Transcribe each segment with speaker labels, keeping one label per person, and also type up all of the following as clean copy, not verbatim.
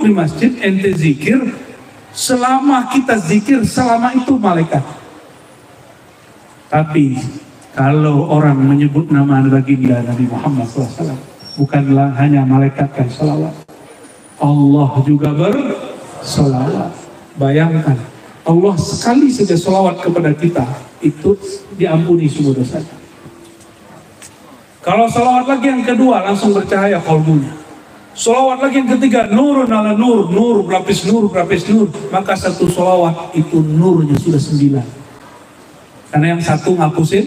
Speaker 1: di masjid, ente zikir, selama kita zikir, selama itu malaikat. Tapi kalau orang menyebut nama baginda Nabi Muhammad SAW, bukanlah hanya malaikat kan salawat, Allah juga bersalawat. Bayangkan, Allah sekali saja salawat kepada kita, itu diampuni semua dosa. Kalau salawat lagi yang kedua, langsung bercahaya qalbunya. Salawat lagi yang ketiga, nurun ala nur, nur berlapis nur, maka satu salawat itu nurnya sudah 9. Karena yang satu ngapusin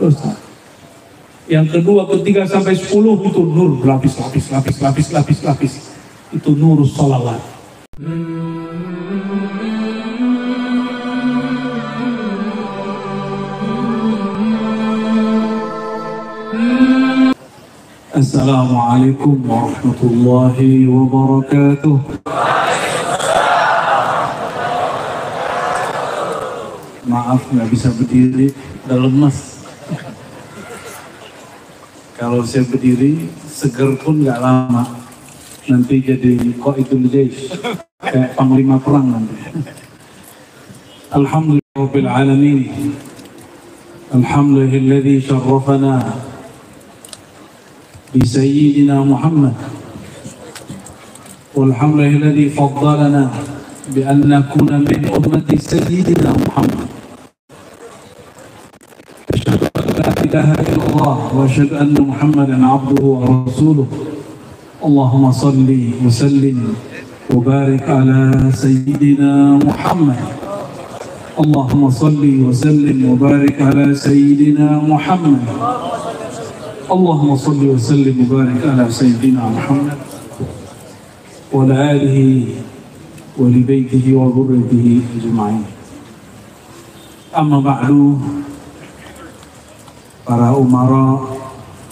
Speaker 1: dosa. Yang kedua, ketiga sampai 10 itu nur berlapis. Itu nur salawat. Assalamualaikum warahmatullahi wabarakatuh. Maaf nggak bisa berdiri, udah lemes. Kalau saya berdiri, seger pun nggak lama. Nanti jadi qaidul jaysh, kayak panglima perang nanti. Alhamdulillahirabbil alamin. Alhamdulillahilladzi syarrafana bi sayyidina Muhammad. Walhamdulillahilladzi faddalana bi an nakuna min ummati sayyidina Muhammad. لا إله إلا الله وأشهد أن محمدا عبده ورسوله اللهم صل وسلم وبارك على سيدنا محمد اللهم صل وسلم وبارك على سيدنا محمد اللهم صل وسلم وبارك على سيدنا محمد وعلى آله ولبيته وذريته أجمعين أما بعد. Para umara,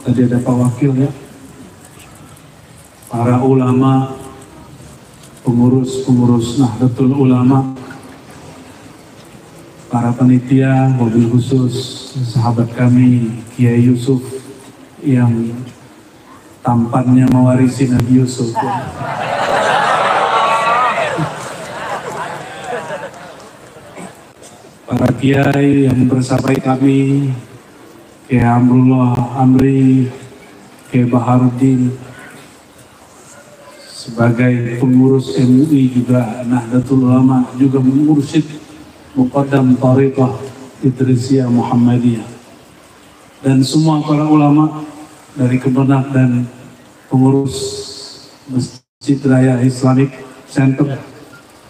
Speaker 1: tadi ada Pak Wakil ya, para ulama, pengurus Nahdlatul Ulama, para panitia, mobil khusus, sahabat kami, Kiai Yusuf, yang tampannya mewarisi Nabi Yusuf. Para kiai yang bersahabat kami, Kiai Amrullah Amri, Kiai Baharuddin, sebagai pengurus MUI juga Nahdlatul Ulama, juga mursyid Muqaddam Thariqah Idrisiyah Muhammadiyah, dan semua para ulama dari Kemenak dan pengurus Masjid Raya Islamic Center.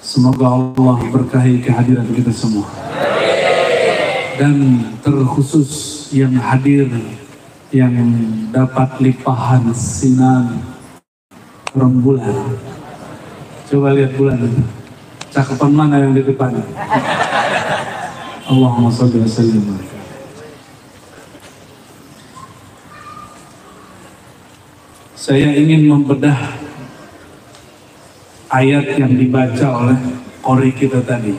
Speaker 1: Semoga Allah berkahi kehadiran kita semua. Dan terkhusus yang hadir, yang dapat limpahan sinar rembulan. Coba lihat bulan itu. Cakepan mana yang di depan? Allahumma shalli wa sallim. Saya ingin membedah ayat yang dibaca oleh qori kita tadi.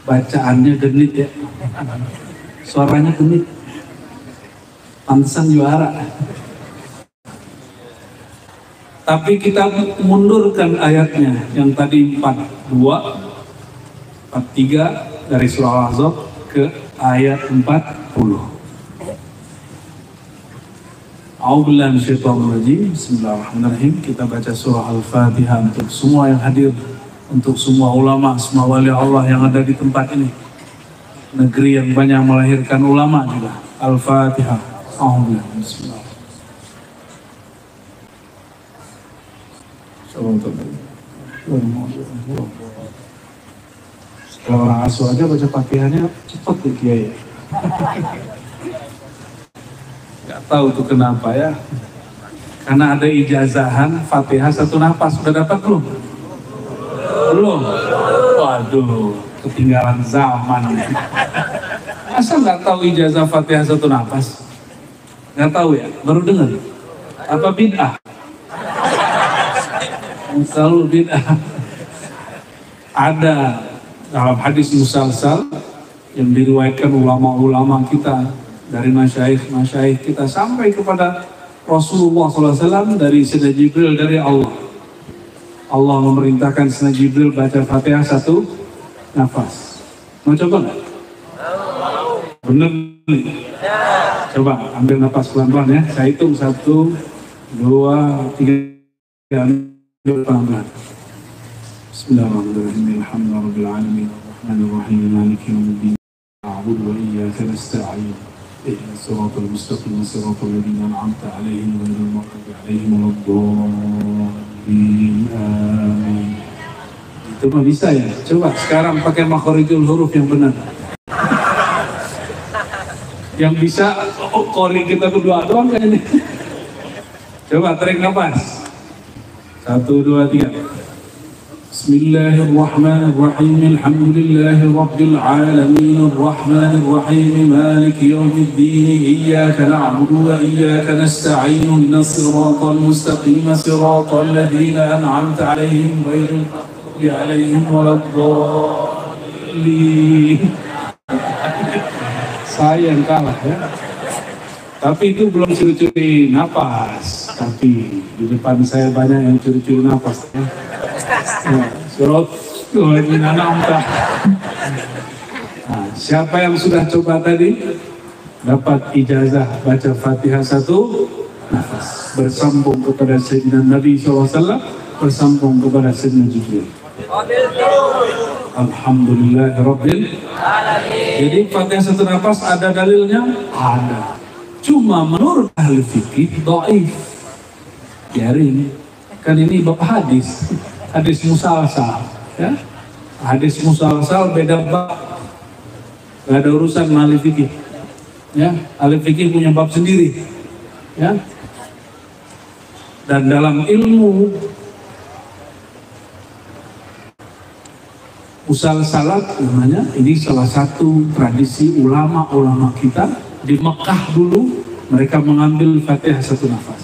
Speaker 1: Bacaannya genit ya. Suaranya genit. Pantesan juara. Tapi kita mundurkan ayatnya yang tadi 42, 43 dari surah Al-Ahzab ke ayat 40. A'udzubillahi minasyaitonir rajim. Bismillahirrahmanirrahim. Kita baca surah Al-Fatihah untuk semua yang hadir, untuk semua ulama, semua wali Allah yang ada di tempat ini. Negeri yang banyak melahirkan ulama juga. Al-Fatihah. Bismillah. Kalau orang asuh aja baca Fatihahnya cepat tuh Kiai. Gak tahu tuh kenapa ya. Karena ada ijazahan Fatihah satu nafas. Sudah dapat belum? Belum? Waduh, ketinggalan zaman. Masa nggak tahu ijazah Fatihah satu nafas? Nggak tahu ya? Baru dengar? Apa bid'ah? Selalu bid'ah. Ada dalam hadis musalsal yang diriwayatkan ulama-ulama kita, dari masyayikh kita sampai kepada Rasulullah SAW, dari Sayyidina Jibril dari Allah. Allah memerintahkan Sayyidina Jibril baca Fatihah 1 nafas. Mau coba nggak? Bener nih? Coba ambil nafas pelan-pelan ya. Saya hitung 1, 2, 3. Ambil pelan-pelan. Bismillahirrahmanirrahim. Alhamdulillahirabbil alamin. Arrahmanirrahim. Maliki yaumiddin. Na'budu wa iyyaka nasta'in. Ihdinas siratal mustaqim. Siratal ladzina an'amta 'alaihim ghairil maghdubi 'alaihim waladdallin. Amin. Itu mah bisa ya. Coba sekarang pakai makharijul huruf yang benar. Yang bisa qori kita berdua doang kan ini. Coba tarik nafas. 1, 2, 3. Bismillahirrahmanirrahim. Alhamdulillahi rabbil alamin. Arrahmanirrahim. Maliki yaumiddin. Iyyaka na'budu wa iyyaka nasta'in. Ihdinas siratal mustaqim. Siratal ladzina an'amta 'alaihim ghairil maghdubi 'alaihim waladdallin. Saya yang kalah ya. Tapi itu belum curi-curi napas. Tapi di depan saya banyak yang curi-curi napas ya. Surat siapa yang sudah coba tadi dapat ijazah baca Fatihah 1 nafas, bersambung kepada Sayyidina Nabi SAW, bersambung kepada Sayyidina Jibril. Alhamdulillahirabbil alamin. Jadi Fatihah 1 nafas ada dalilnya? Ada. Cuma menurut ahli fikih dhaif. Biarin. Kan ini bab hadis. Hadis musalsal, ya. Hadis musalsal beda bab. Gak ada urusan sama ahli fikih. Ya, ahli fikih punya bab sendiri. Ya. Dan dalam ilmu musalsalat namanya, ini salah satu tradisi ulama-ulama kita di Mekah dulu, mereka mengambil Fatihah 1 nafas.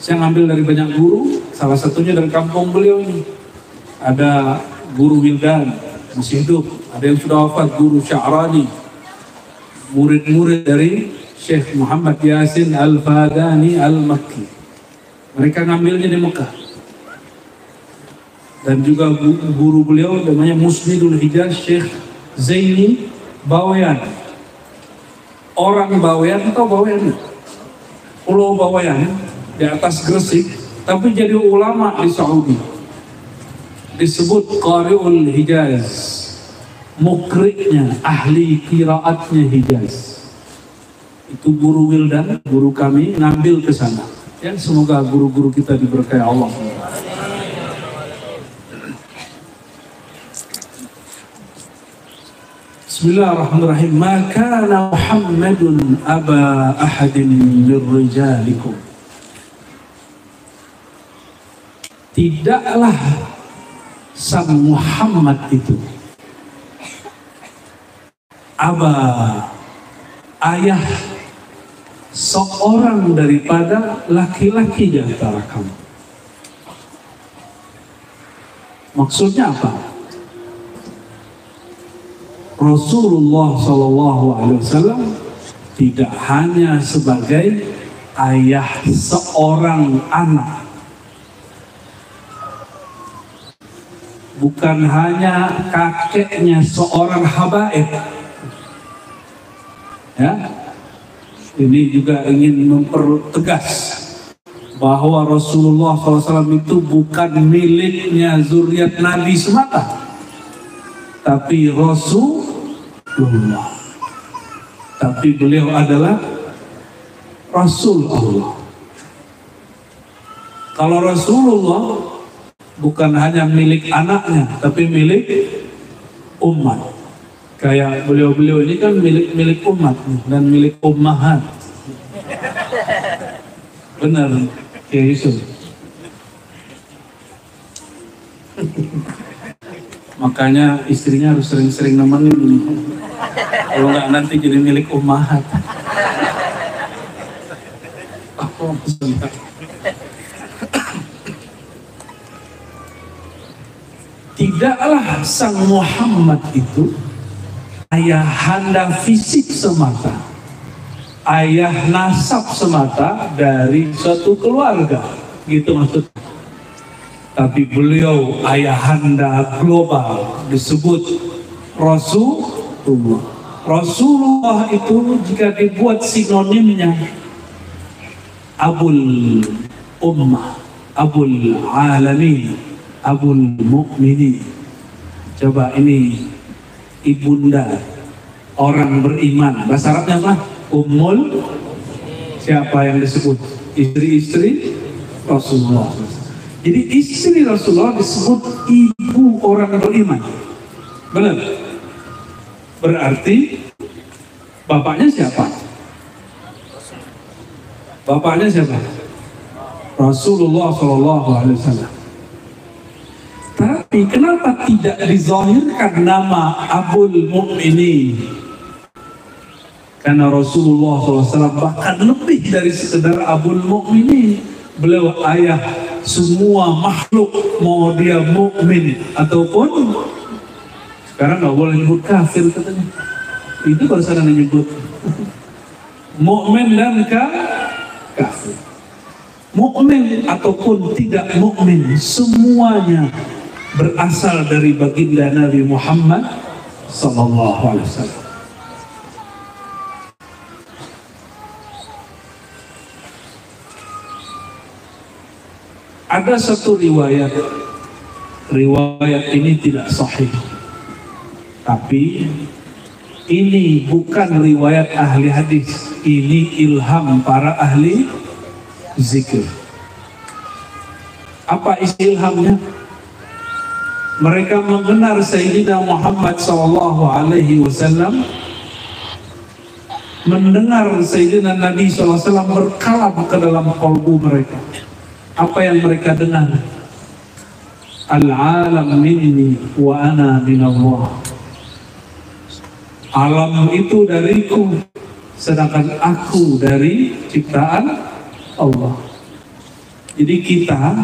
Speaker 1: Saya ngambil dari banyak guru, salah satunya dari kampung beliau ini. Ada guru Wildan, masih hidup. Ada yang sudah wafat, guru Sya'rani. Murid-murid dari Syekh Muhammad Yasin Al-Fadani Al-Makki. Mereka ngambilnya di Mekah. Dan juga guru beliau namanya Musnidul Hijaz Syekh Zaini Bawayan. Orang Bawayan atau Bawayan? Pulau Bawayan di atas Gresik, tapi jadi ulama di Saudi. Disebut Qari'ul Hijaz, mukri'nya, ahli qiraatnya Hijaz. Itu guru Wildan, guru kami, ngambil ke sana. Ya, semoga guru-guru kita diberkahi Allah. Bismillahirrahmanirrahim. Ma kana Muhammadun aba ahadin min rijalikum. Tidaklah sang Muhammad itu aba, ayah seorang daripada laki-laki di antara kamu. Maksudnya apa? Rasulullah SAW tidak hanya sebagai ayah seorang anak, bukan hanya kakeknya seorang habaib. Ya, ini juga ingin mempertegas bahwa Rasulullah SAW itu bukan miliknya zuriat Nabi semata, tapi Rasulullah. Tapi beliau adalah Rasul Allah. Kalau Rasulullah bukan hanya milik anaknya, tapi milik umat. Kayak beliau-beliau ini kan milik umat dan milik ummahat. Benar, ya Yusuf. Makanya istrinya harus sering-sering nemenin ini. Kalau nggak nanti jadi milik ummahat. Tidaklah sang Muhammad itu ayahanda fisik semata, ayah nasab semata dari suatu keluarga, gitu maksudnya. tapi beliau ayahanda global, disebut Rasulullah. Rasulullah itu jika dibuat sinonimnya Abul Ummah, Abul Alamin, Abul Mu'minin. Coba ini ibunda orang beriman, bahasa Arabnya apa? Ummul, siapa yang disebut? Istri-istri Rasulullah. Jadi istri Rasulullah disebut ibu orang beriman. Benar? Berarti bapaknya siapa? Bapaknya siapa? Rasulullah SAW. Tapi kenapa tidak dizahirkan nama Abul Mu'minin? Karena Rasulullah SAW bahkan lebih dari sekedar Abul Mu'minin. Beliau ayah semua makhluk, mau dia mukmin ataupun sekarang nggak boleh nyebut kafir katanya. Itu baru sana menyebut mukmin dan kafir. Mukmin ataupun tidak mukmin, semuanya berasal dari baginda Nabi Muhammad sallallahu alaihi wasallam. Ada satu riwayat ini tidak sahih, tapi ini bukan riwayat ahli hadis, ini ilham para ahli zikir. Apa isi ilhamnya? Mereka mengenal Sayyidina Muhammad sallallahu alaihi wasallam, mendengar Sayyidina Nabi sallallahu alaihi wasallam berkalam ke dalam kalbu mereka. Apa yang mereka dengar? Al-alam minni wa ana minallah. Alam itu dariku, sedangkan aku dari ciptaan Allah. Jadi kita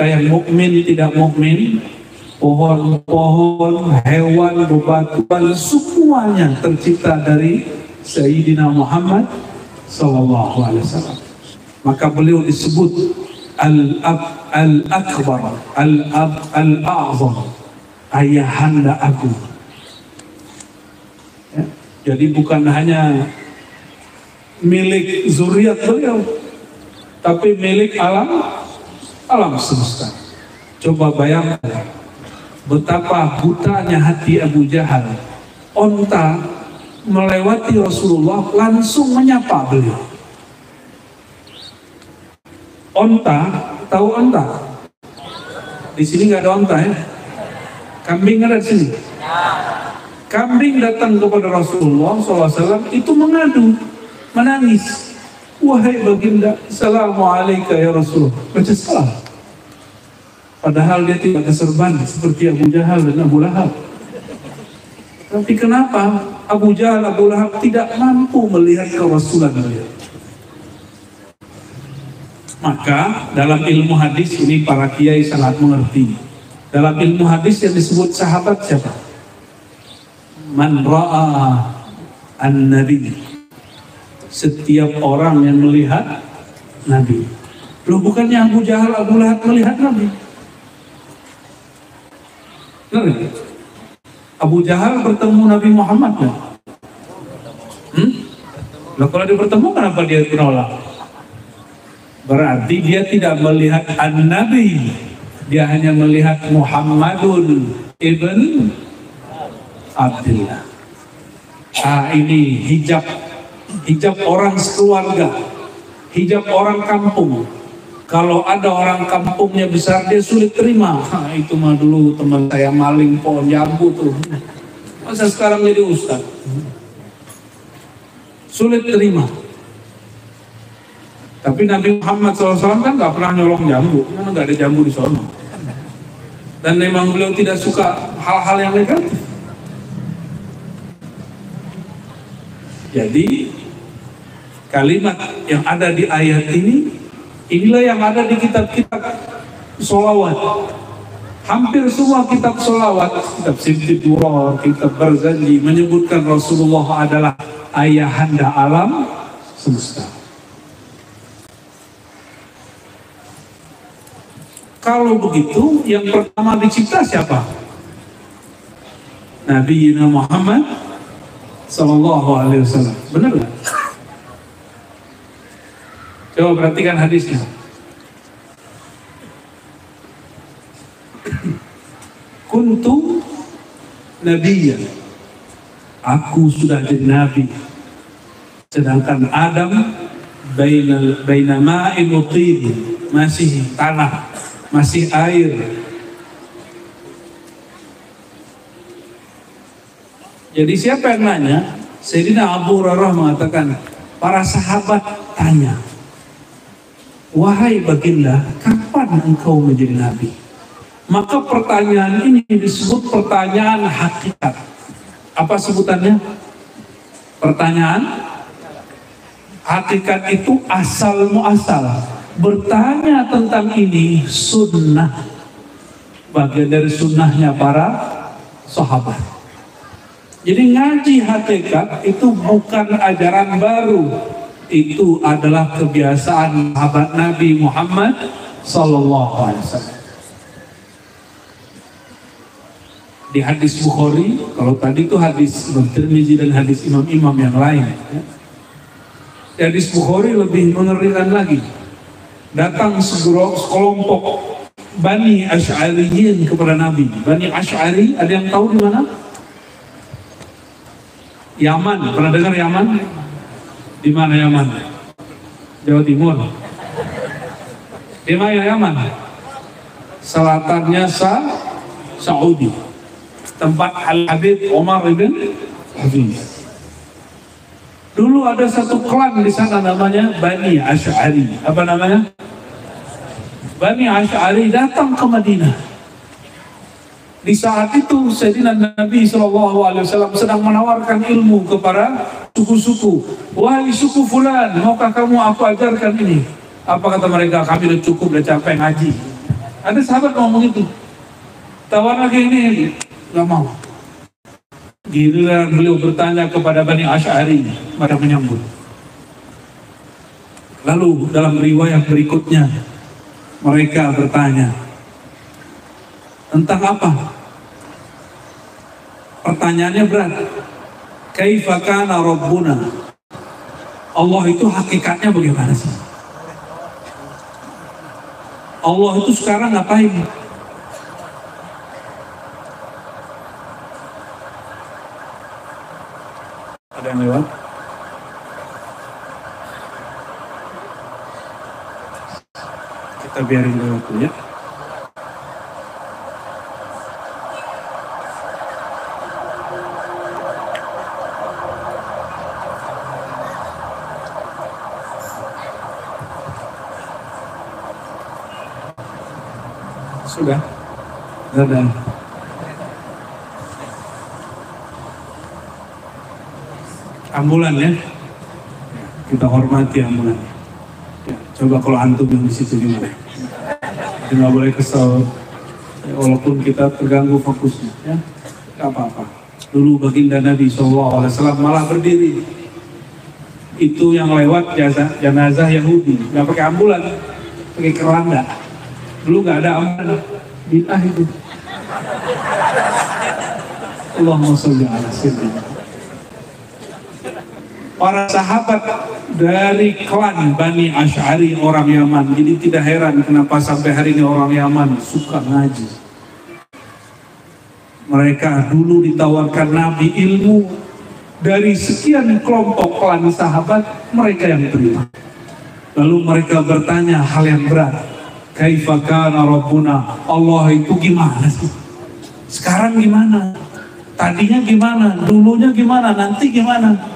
Speaker 1: yang mukmin, tidak mukmin, pohon-pohon, hewan, bebatuan, semuanya tercipta dari Sayyidina Muhammad sallallahu alaihi wasallam. Maka beliau disebut Al-Akbar, Al-A'zam, ayahanda agung. Ya, jadi bukan hanya milik zuriat beliau, tapi milik alam semesta. Coba bayangkan betapa butanya hati Abu Jahal. Onta melewati Rasulullah langsung menyapa beliau. Onta, tahu onta? Di sini nggak ada onta ya? Kambing ada di sini. Kambing datang kepada Rasulullah SAW itu mengadu, menangis. Wahai baginda, Assalamualaikum ya Rasulullah. Baca salam. Padahal dia tidak keserban seperti Abu Jahal dan Abu Lahab. Tapi kenapa Abu Jahal, Abu Lahab tidak mampu melihat kerasulan beliau? Maka dalam ilmu hadis ini para kiai sangat mengerti. Dalam ilmu hadis yang disebut sahabat siapa? Man ra'a an-nabi. Setiap orang yang melihat Nabi. Loh, bukannya Abu Jahal, Abu Lahab melihat Nabi? Benar? Abu Jahal bertemu Nabi Muhammad kan? Loh, kalau dia bertemu kenapa dia menolak? Berarti dia tidak melihat An-Nabi, dia hanya melihat Muhammadun ibn Abdullah. Ini hijab orang sekeluarga, hijab orang kampung. Kalau ada orang kampungnya besar dia sulit terima. Itu mah dulu teman saya maling pohon jambu tuh. Masa sekarang jadi ustaz? Sulit terima. Tapi Nabi Muhammad SAW kan nggak pernah nyolong jambu, karena nggak ada jambu di sana. Dan memang beliau tidak suka hal-hal yang negatif. Jadi kalimat yang ada di ayat ini, inilah yang ada di kitab-kitab sholawat. Hampir semua kitab sholawat, kitab Sibti Duror, kitab Barzanji menyebutkan Rasulullah adalah ayahanda alam semesta. Kalau begitu, yang pertama dicipta siapa? Nabi Muhammad Sallallahu Alaihi Wasallam. Benar nggak? Coba perhatikan hadisnya. Kuntu nabiyyan. Aku sudah jadi nabi. Sedangkan Adam baina ma'in wa tin, masih tanah, masih air. Jadi siapa yang nanya? Sayyidina Abu Hurairah mengatakan, para sahabat tanya, wahai baginda, kapan engkau menjadi nabi? Maka pertanyaan ini disebut pertanyaan hakikat. Apa sebutannya? Pertanyaan hakikat itu asal muasal. Bertanya tentang ini sunnah, bagian dari sunnahnya para sahabat. Jadi ngaji hakikat itu bukan ajaran baru, itu adalah kebiasaan sahabat Nabi Muhammad Sallallahu Alaihi Wasallam. Di hadis Bukhari, kalau tadi itu hadis Imam Tirmizi dan hadis imam-imam yang lain, ya. Di hadis Bukhari lebih mengerikan lagi. Datang sekelompok Bani Asy'ariyin kepada Nabi. Bani Asy'ari, ada yang tahu di mana? Yaman. Pernah dengar Yaman? Di mana Yaman? Jawa Timur. Di mana Yaman? Selatannya Saudi. Tempat Al-Habib Umar ibn Hafiz. Dulu ada satu klan di sana namanya Bani Asy'ari. Apa namanya? Bani Asy'ari datang ke Madinah. Di saat itu Sayyidina Nabi SAW sedang menawarkan ilmu kepada suku-suku. Wahai suku fulan, maukah kamu aku ajarkan ini? Apa kata mereka? Kami udah cukup, udah capek ngaji. Ada sahabat ngomong itu. Tawar lagi ini. Gak mau. Giliran beliau bertanya kepada Bani Asy'ari, pada menyambut. Lalu dalam riwayat berikutnya mereka bertanya tentang apa? Pertanyaannya berat. Kaifa kana Rabbuna? Allah itu hakikatnya bagaimana sih? Allah itu sekarang ngapain? Ada yang lewat? Kita biarin lewat dulu ya. Sudah? Sudah. Ambulan ya, kita hormati ambulan. Ya, coba kalau antum yang di situ gimana? Kita nggak boleh kesel, ya, walaupun kita terganggu fokusnya. Ya, nggak apa-apa. Dulu baginda Nabi SAW malah berdiri. Itu yang lewat jenazah Yahudi, nggak pakai ambulan, pakai keranda. Dulu nggak ada ambulan, bid'ah itu. Allahumma sholli ala sayyidina. Para sahabat dari klan Bani Asy'ari orang Yaman. Jadi tidak heran kenapa sampai hari ini orang Yaman suka ngaji. Mereka dulu ditawarkan Nabi ilmu dari sekian kelompok klan sahabat, mereka yang terima. Lalu mereka bertanya hal yang berat. Kaifa kana Rabbuna? Allah itu gimana sih? Sekarang gimana? Tadinya gimana? Dulunya gimana? Nanti gimana?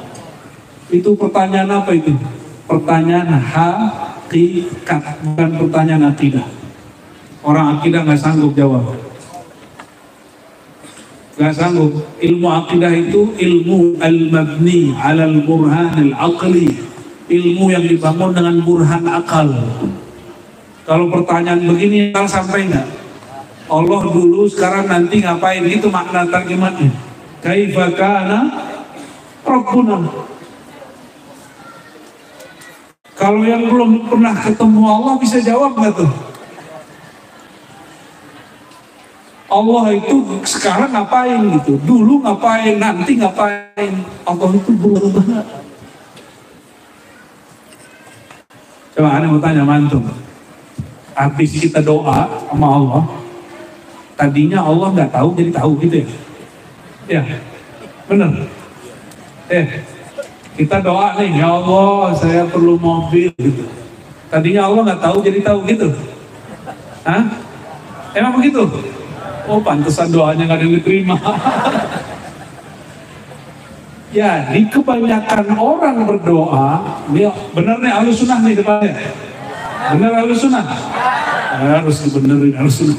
Speaker 1: Itu pertanyaan apa itu? Pertanyaan hakikat, bukan pertanyaan akidah. Orang akidah nggak sanggup jawab. Nggak sanggup. Ilmu akidah itu ilmu al-mabni alal burhan al-aqli. Ilmu yang dibangun dengan burhan akal. Kalau pertanyaan begini, akal sampai nggak? Allah dulu, sekarang, nanti ngapain? Itu makna terjemahnya. Kaifa kana Rabbuna? Kalau yang belum pernah ketemu Allah bisa jawab nggak tuh? Allah itu sekarang ngapain gitu, dulu ngapain, nanti ngapain. Allah itu berubah. Coba aneh mau tanya mantum, habis kita doa sama Allah, tadinya Allah nggak tahu jadi tahu gitu ya? Ya, bener. Kita doa nih, ya Allah saya perlu mobil gitu. Tadinya Allah nggak tahu jadi tahu gitu. Hah? Emang begitu? Oh pantesan doanya nggak diterima. Ya, di kebanyakan orang berdoa, ini benar nih Ahlus Sunnah nih depannya. Benar Ahlus Sunnah? Harus dibenerin Ahlus Sunnah.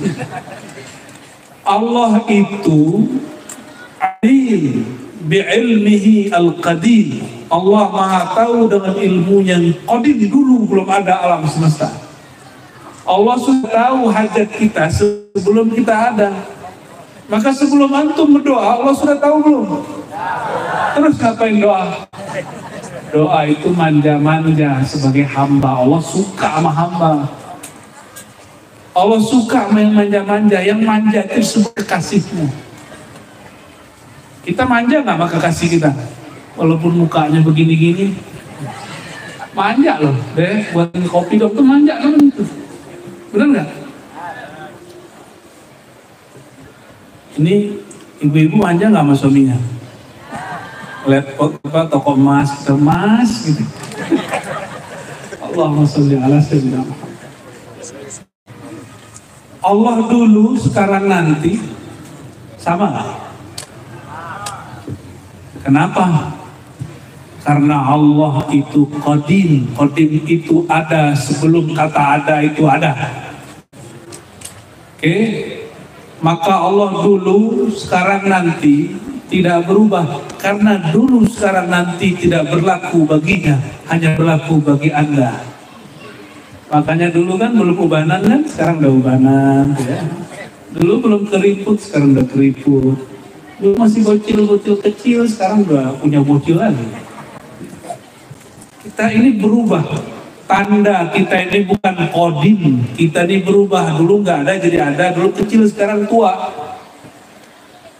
Speaker 1: Allah itu adil bi'ilmihi al-qadim. Allah Maha tahu dengan ilmunya yang qadim, dulu belum ada alam semesta. Allah sudah tahu hajat kita sebelum kita ada. Maka sebelum antum berdoa, Allah sudah tahu belum? Terus ngapain doa? Doa itu manja-manja sebagai hamba. Allah suka sama hamba. Allah suka sama yang manja-manja. Yang manja itu sebagai kekasihmu. Kita manja nggak sama kekasih kita? Walaupun mukanya begini-gini, manja loh. Buatin kopi dong tuh manja kan itu. Benar nggak? Ini ibu-ibu manja nggak sama suaminya? Lihat toko emas, gitu. Allahumma sholli ala sayyidina Muhammad. Allah dulu, sekarang nanti, sama nggak? Kenapa? Karena Allah itu qadim. Qadim itu ada sebelum kata ada itu ada. Oke? Maka Allah dulu, sekarang nanti tidak berubah. Karena dulu, sekarang nanti tidak berlaku baginya, hanya berlaku bagi Anda. Makanya dulu kan belum ubanan kan, sekarang udah ubanan. Ya. Dulu belum keriput, sekarang udah keriput. Dulu masih bocil-bocil kecil, sekarang udah punya bocil lagi. Kita ini berubah. Tanda kita ini bukan qadim. Kita ini berubah. Dulu nggak ada jadi ada. Dulu kecil sekarang tua.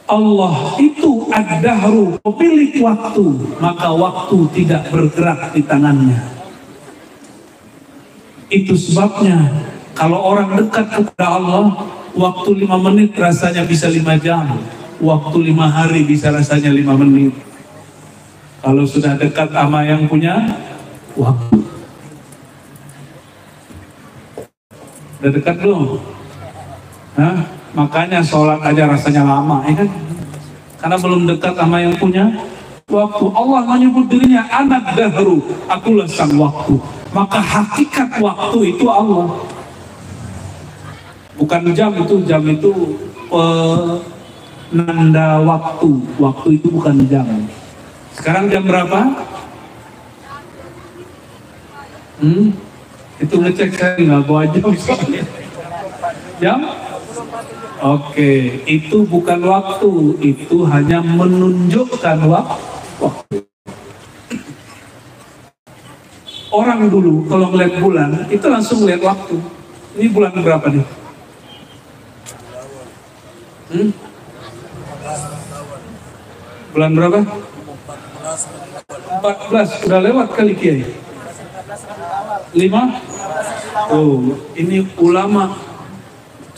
Speaker 1: Allah itu ad-dahru, pemilik waktu. Maka waktu tidak bergerak di tangannya. Itu sebabnya kalau orang dekat kepada Allah, waktu 5 menit rasanya bisa 5 jam. Waktu 5 hari bisa rasanya 5 menit. Kalau sudah dekat sama yang punya waktu. Udah dekat belum? Hah? Makanya sholat aja rasanya lama, ya kan? Karena belum dekat sama yang punya waktu. Allah menyebut dirinya anak dahru, akulah sang waktu. Maka hakikat waktu itu Allah. Bukan jam itu penanda waktu. Waktu itu bukan jam. Sekarang jam berapa? Itu ngecek saya nggak bawa jam soalnya. Jam? Oke, itu bukan waktu, itu hanya menunjukkan waktu. Orang dulu kalau ngeliat bulan, itu langsung ngeliat waktu. Ini bulan berapa nih? Bulan berapa? 14, udah lewat kali Kiai. 5? Oh, ini ulama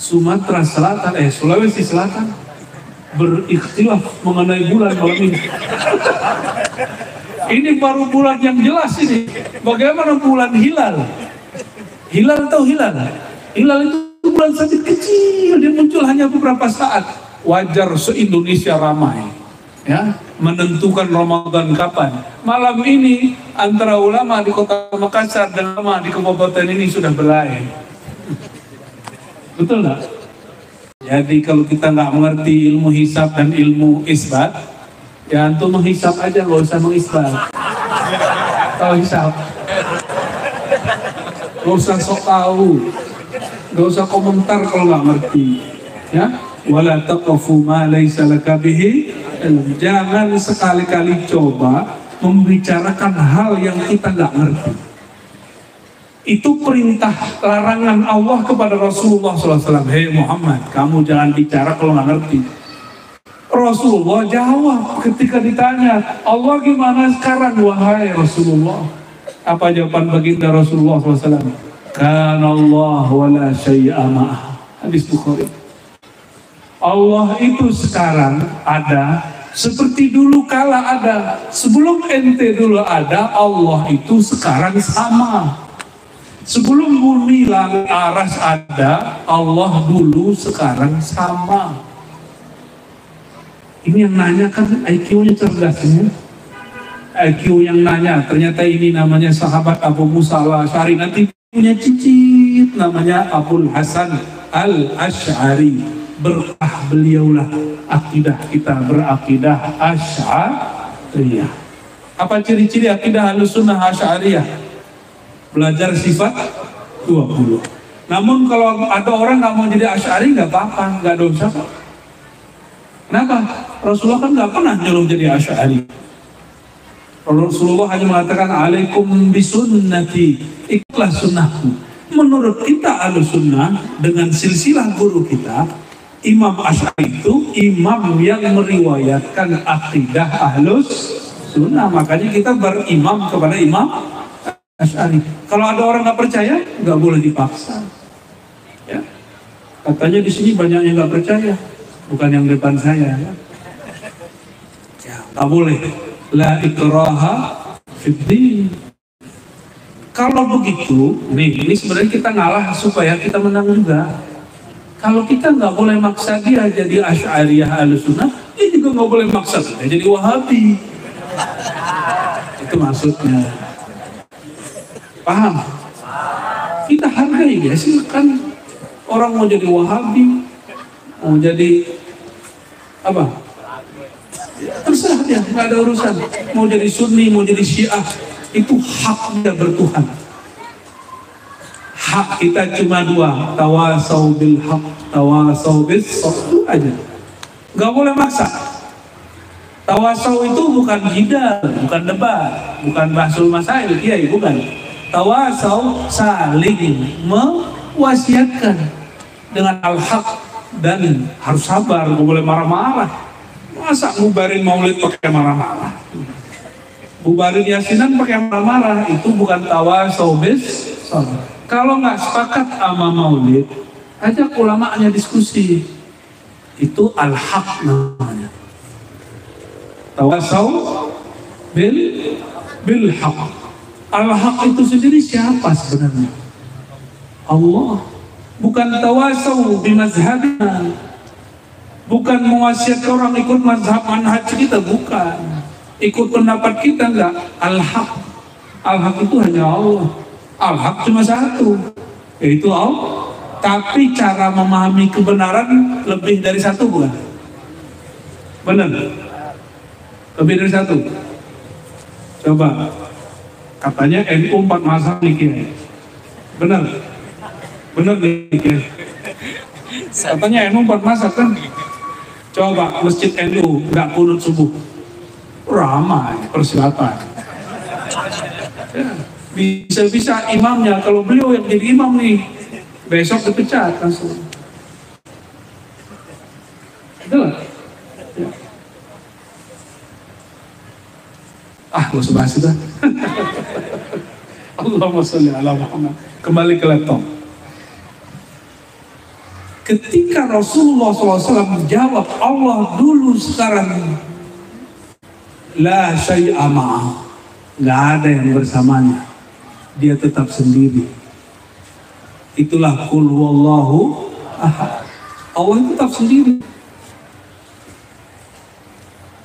Speaker 1: Sumatera Selatan, Sulawesi Selatan berikhtilaf mengenai bulan malam ini. Ini baru bulan yang jelas ini. Bagaimana bulan hilal? Hilal atau hilal? Hilal itu bulan sangat kecil, dia muncul hanya beberapa saat. Wajar se-Indonesia ramai, ya, menentukan Ramadan kapan. Malam ini antara ulama di kota Makassar dan ulama di kabupaten ini sudah berlain. Betul nggak? Jadi kalau kita nggak mengerti ilmu hisab dan ilmu isbat, ya antum menghisab aja, nggak usah mengisbat. Tahu hisab? Nggak usah sok tahu, nggak usah komentar kalau nggak ngerti. Ya, wala taqfu ma laysa laka bihi. Jangan sekali-kali coba membicarakan hal yang kita nggak ngerti. Itu perintah larangan Allah kepada Rasulullah SAW. Hei Muhammad, kamu jangan bicara kalau nggak ngerti. Rasulullah jawab ketika ditanya, Allah gimana sekarang wahai Rasulullah? Apa jawaban baginda Rasulullah SAW? Kana Allah wala syai'a ma'ah. Hadis Bukhari. Allah itu sekarang ada seperti dulu kala ada. Sebelum ente dulu ada, Allah itu sekarang sama. Sebelum bumi langit aras ada, Allah dulu sekarang sama. Ini yang nanya kan IQ-nya cerdas ya. IQ yang nanya, ternyata ini namanya sahabat Abu Musa al-Asy'ari, nanti punya cicit namanya Abul Hasan al-Asy'ari. Berkah beliaulah akidah kita berakidah Asy'ariyah. Apa ciri-ciri akidah Ahlussunnah Asy'ariyah? Belajar sifat 20. Namun kalau ada orang nggak mau jadi Asy'ari nggak apa-apa, nggak dosa. Kenapa? Rasulullah kan nggak pernah nyuruh jadi Asy'ari. Rasulullah hanya mengatakan alaikum bisunnati, ikutlah sunnahku. Menurut kita Ahlussunnah dengan silsilah guru kita, Imam Asy'ari itu imam yang meriwayatkan akidah Ahlussunnah. Makanya kita berimam kepada Imam Asy'ari. Kalau ada orang nggak percaya, nggak boleh dipaksa. Ya. Katanya di sini banyak yang nggak percaya, bukan yang depan saya. Ya, nggak boleh. La ikraha fiddin. Kalau begitu, ini sebenarnya kita ngalah supaya kita menang juga. Kalau kita nggak boleh maksa dia jadi Asy'ariyah Ahlussunnah, dia juga nggak boleh maksa dia jadi Wahabi. Itu maksudnya. Paham? Kita hargai dia, silakan. Orang mau jadi Wahabi, mau jadi apa? Terserah dia, nggak ada urusan. Mau jadi Sunni, mau jadi Syiah, itu hak dia bertuhan. Hak kita cuma dua, tawasau bil haq, tawasau bis sabr aja. Nggak boleh maksa. Tawasau itu bukan jidal, bukan debat, bukan bahsul masail, iya bukan. Tawasau saling mewasiatkan dengan al-haq dan harus sabar, nggak boleh marah-marah. Masa ngubarin maulid pakai marah-marah? Bubarin yasinan pakai marah-marah, itu bukan tawasau bis sabr. Kalau nggak sepakat sama maulid, ajak ulamanya diskusi. Itu al-haq namanya. Tawasau bil haq. Al-haq itu sendiri siapa sebenarnya? Allah. Bukan tawasau bimazhabina. Bukan mewasiat orang ikut mazhab manhaj kita, bukan. Ikut pendapat kita, enggak. Al-haq. Al-haq itu hanya Allah. Al-haq cuma satu, yaitu Allah. Tapi cara memahami kebenaran lebih dari satu, bukan? Benar? Lebih dari satu. Coba. Katanya NU 4 mazhab nih Kiai. Benar? Benar nih Kiai. Katanya NU 4 mazhab kan? Coba masjid NU nggak kunut subuh. Ramai, persilatan. Ya. Bisa-bisa imamnya, kalau beliau yang jadi imam nih, besok dipecat langsung. Betul? Ya. Gak usah bahas itu. Allahumma sholli ala Muhammad. Kembali ke laptop. Ketika Rasulullah SAW menjawab Allah dulu sekarang, la syai'a ma'ah, nggak ada yang bersamanya, dia tetap sendiri. Itulah qul huwallahu ahad. Allah tetap sendiri.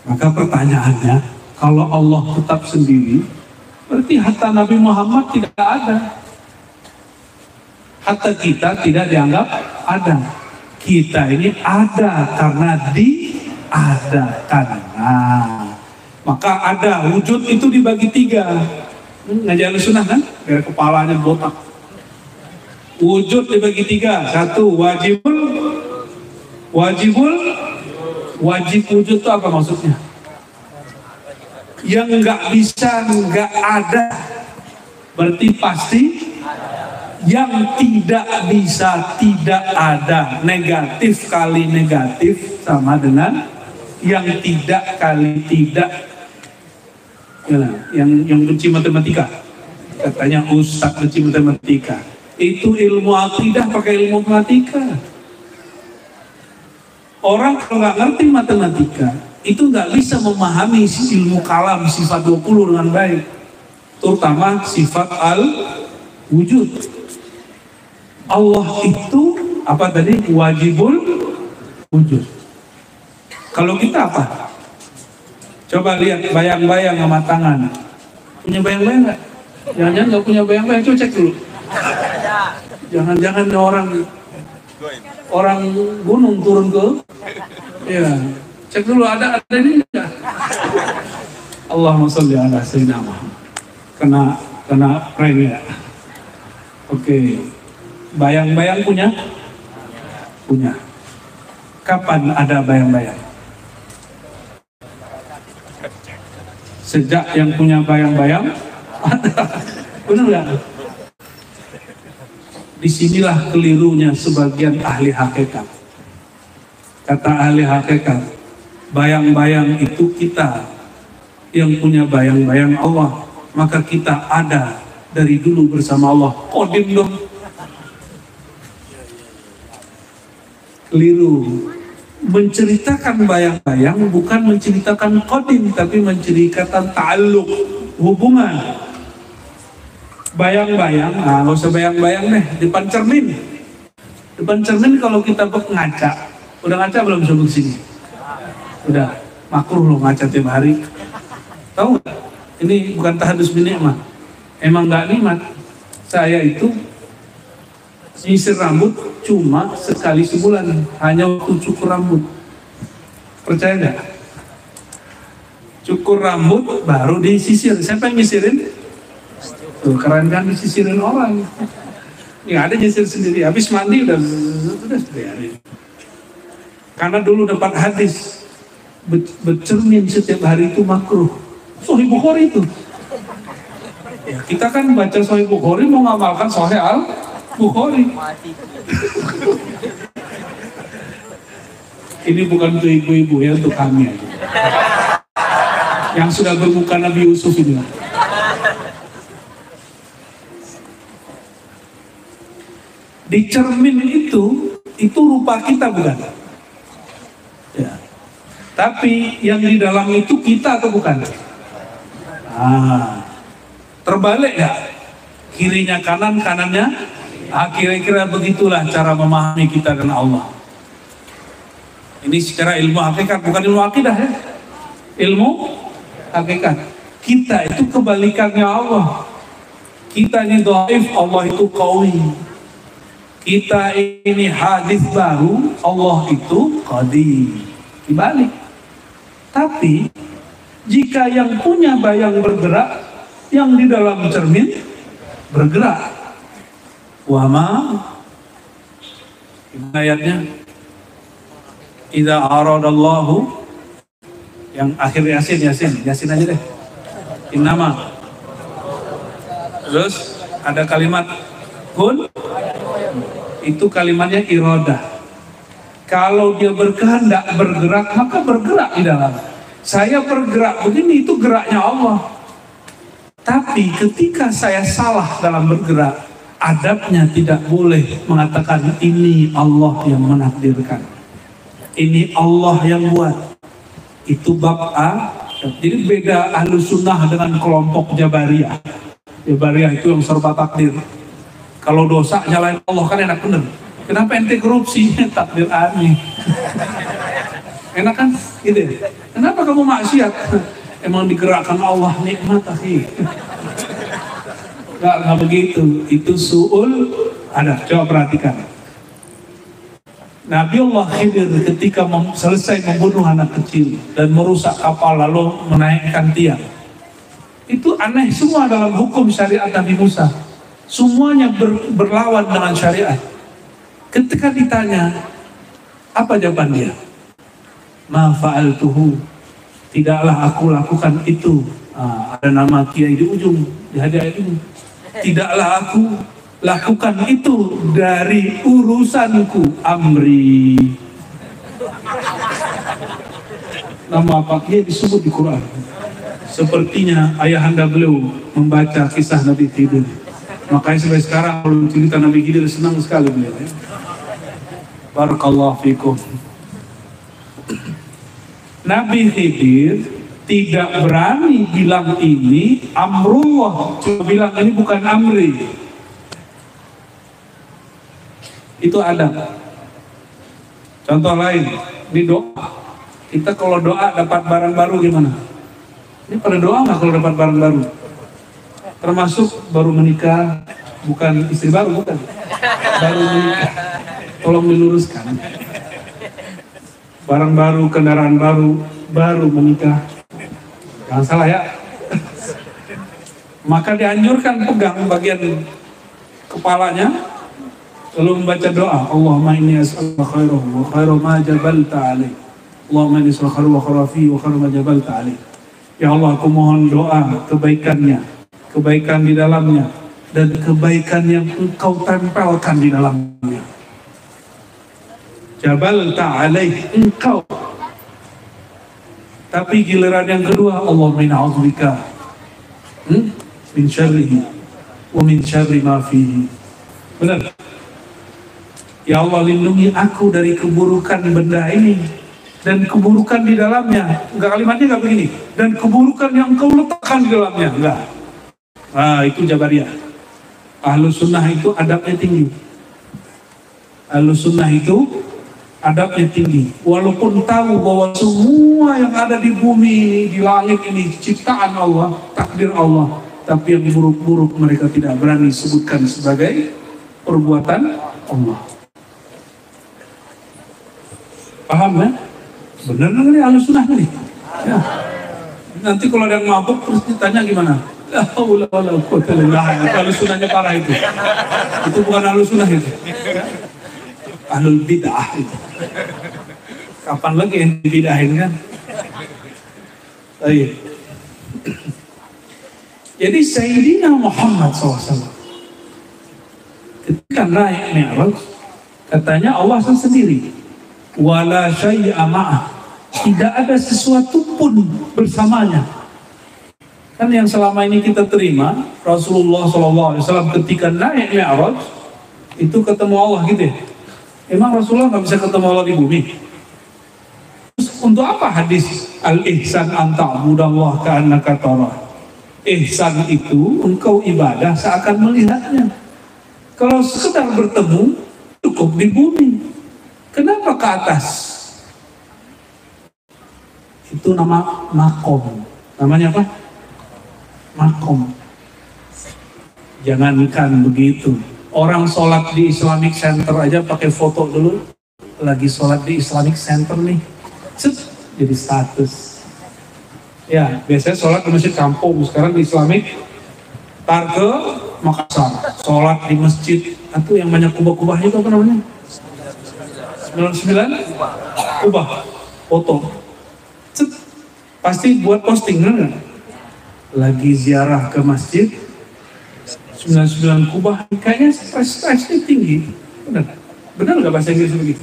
Speaker 1: Maka pertanyaannya, kalau Allah tetap sendiri, berarti hatta Nabi Muhammad tidak ada. Hatta kita tidak dianggap ada. Kita ini ada karena diadakan. Nah, maka ada, wujud itu dibagi 3. Ngaji Ahlussunnah kan? Biar kepalanya botak. Wujud dibagi 3. 1, wajib wujud itu apa maksudnya? Yang nggak bisa, nggak ada, berarti pasti Yang tidak bisa tidak ada. Negatif kali negatif sama dengan yang tidak kali tidak. Yang benci matematika, katanya Ustadz benci matematika. Itu ilmu akidah pakai ilmu matematika. Orang kalau nggak ngerti matematika, itu nggak bisa memahami ilmu kalam sifat 20 dengan baik. Terutama sifat al-wujud. Allah itu apa tadi? Wajibul wujud. Kalau kita apa? Coba lihat bayang-bayang sama tangan. Punya bayang-bayang nggak? Jangan-jangan nggak punya bayang-bayang, coba cek dulu. Jangan-jangan orang gunung turun ke, ya, cek dulu ada ini enggak? Allahumma sholli ala sayyidina Muhammad. Kena prank ya. Oke. Bayang-bayang punya? Punya. Kapan ada bayang-bayang? Sejak yang punya bayang-bayang ada. Benar nggak? Disinilah kelirunya sebagian ahli hakikat. Kata ahli hakikat, bayang-bayang itu kita yang punya bayang-bayang Allah, maka kita ada dari dulu bersama Allah. Kodim dong. Keliru. Menceritakan bayang-bayang bukan menceritakan kodim, tapi menceritakan ta'alluq, hubungan. Bayang-bayang, nggak usah bayang-bayang deh, depan cermin. Depan cermin kalau kita ngaca, udah ngaca belum sebelum sini? Udah, makruh loh ngaca tiap hari. Tahu nggak? Ini bukan tahadus binikmat. Emang nggak nikmat. Saya itu nyisir rambut cuma sekali sebulan, hanya waktu cukur rambut. Percaya nggak? Cukur rambut baru disisir. Siapa yang nyisirin? Tuh, keren kan, disisirin orang. Ya ada nyisir sendiri. Habis mandi udah biarin. Karena dulu dapat hadis bercermin setiap hari itu makruh. Sahih Bukhari itu. Ya, kita kan baca Sahih Bukhari mau ngamalkan Sahih Al-Bukhari. Ini bukan untuk ibu-ibu ya, untuk kami aja. Yang sudah bermuka Nabi Yusuf ini. Di cermin itu rupa kita bukan? Ya. Tapi yang di dalam itu kita atau bukan? Terbalik ya? Kirinya kanan, kanannya? Kira-kira begitulah cara memahami kita dengan Allah. Ini secara ilmu hakikat, bukan ilmu akidah ya. Ilmu hakikat. Kita itu kebalikannya Allah. Kita ini dhaif, Allah itu qawi. Kita ini hadis baru, Allah itu qadim. Dibalik. Tapi jika yang punya bayang bergerak, yang di dalam cermin bergerak. Wama ayatnya idza aradallahu, yang akhir Yasin aja deh. Innama. Terus ada kalimat kun, itu kalimatnya iradah. Kalau dia berkehendak bergerak, maka bergerak di dalam. Saya bergerak begini, itu geraknya Allah. Tapi ketika saya salah dalam bergerak, adabnya tidak boleh mengatakan ini Allah yang menakdirkan, ini Allah yang buat. Itu bab A. Jadi beda Ahlus Sunnah dengan kelompok Jabariyah. Jabariyah itu yang serba takdir. Kalau dosa nyalain Allah kan enak bener. Kenapa ente korupsi? Takdir aneh. Enak kan? Gitu. Kenapa kamu maksiat? Emang digerakkan Allah, nikmat akhi. Nggak begitu. Itu su'ul adab. Coba perhatikan. Nabi Allah Khidir ketika selesai membunuh anak kecil dan merusak kapal lalu menaikkan tiang. Itu aneh semua dalam hukum syariat Nabi Musa. Semuanya berlawan dengan syariat. Ketika ditanya, apa jawaban dia? Ma fa'altuhu, tidaklah aku lakukan itu. Ada nama kiai di ujung di hadiah ini. Tidaklah aku lakukan itu dari urusanku, amri. Nama Pak Kiai disebut di Quran. Sepertinya ayahanda beliau membaca kisah Nabi Khidir. Makanya sampai sekarang kalau cerita Nabi Khidir senang sekali beliau. Barakallahu fikum. Nabi Khidir tidak berani bilang ini amrullah, cuma bilang ini bukan amri. Itu ada. Contoh lain, di doa. Kita kalau doa dapat barang baru gimana? Ini pada doa nggak kalau dapat barang baru? Termasuk baru menikah, bukan istri baru, bukan. Baru menikah. Tolong diluruskan. Barang baru, kendaraan baru, baru menikah. Jangan salah ya. Maka dianjurkan pegang bagian kepalanya, lalu membaca doa. Allahumma inni as'aluka khairahu wa khairu ma jabalta alaih. Allahumma inni as'aluka khairu wa khairu wa khairu ma jabalta alaih. Ya Allah, aku mohon doa kebaikannya, kebaikan di dalamnya, dan kebaikan yang engkau tempelkan di dalamnya. Jabalta alaih, engkau. Tapi giliran yang kedua, Allahumma inna a'udzubika min syarrihi wa min syarri ma fihi. Benar? Ya Allah, lindungi aku dari keburukan benda ini dan keburukan di dalamnya. Enggak, kalimatnya enggak begini. Dan keburukan yang kau letakkan di dalamnya. Enggak. Nah, itu Jabariyah. Ahlus sunnah itu adabnya tinggi. Ahlus sunnah itu adabnya tinggi. Walaupun tahu bahwa semua yang ada di bumi, di langit ini ciptaan Allah, takdir Allah, tapi yang buruk-buruk mereka tidak berani sebutkan sebagai perbuatan Allah. Paham ya? Benar nggak nih ahlus sunnah nih? Ya. Nanti kalau ada yang mabuk terus ditanya gimana? La haula wala quwwata illa billah. Ahlus sunnahnya parah itu. Itu bukan ahlus sunnah itu. Ahlul bid'ah itu. Kapan lagi yang dibidahin kan? Baik. Jadi Sayyidina Muhammad SAW ketika naik Mi'raj, katanya Allah sendiri, wala syai'a ma'ah, tidak ada sesuatu pun bersamanya. Kan yang selama ini kita terima, Rasulullah SAW ketika naik Mi'raj itu ketemu Allah gitu ya. Emang Rasulullah nggak bisa ketemu Allah di bumi? Terus untuk apa hadis al-ihsan an ta'budallah ka'annaka tarah? Ihsan itu engkau ibadah seakan melihatnya. Kalau sekedar bertemu cukup di bumi. Kenapa ke atas? Itu nama makom. Namanya apa? Makom. Jangankan begitu. Orang sholat di Islamic Center aja pakai foto dulu. Lagi sholat di Islamic Center nih. Set, jadi status. Ya, biasanya sholat di masjid kampung. Sekarang di Islamic, tar ke Makassar. Sholat di masjid. Itu yang banyak kubah-kubah itu apa namanya? 99? Kubah. Foto. Set, pasti buat posting kan? Lagi ziarah ke masjid. 99 kubah, kayaknya stresnya tinggi. Benar nggak bahasa Inggris begitu?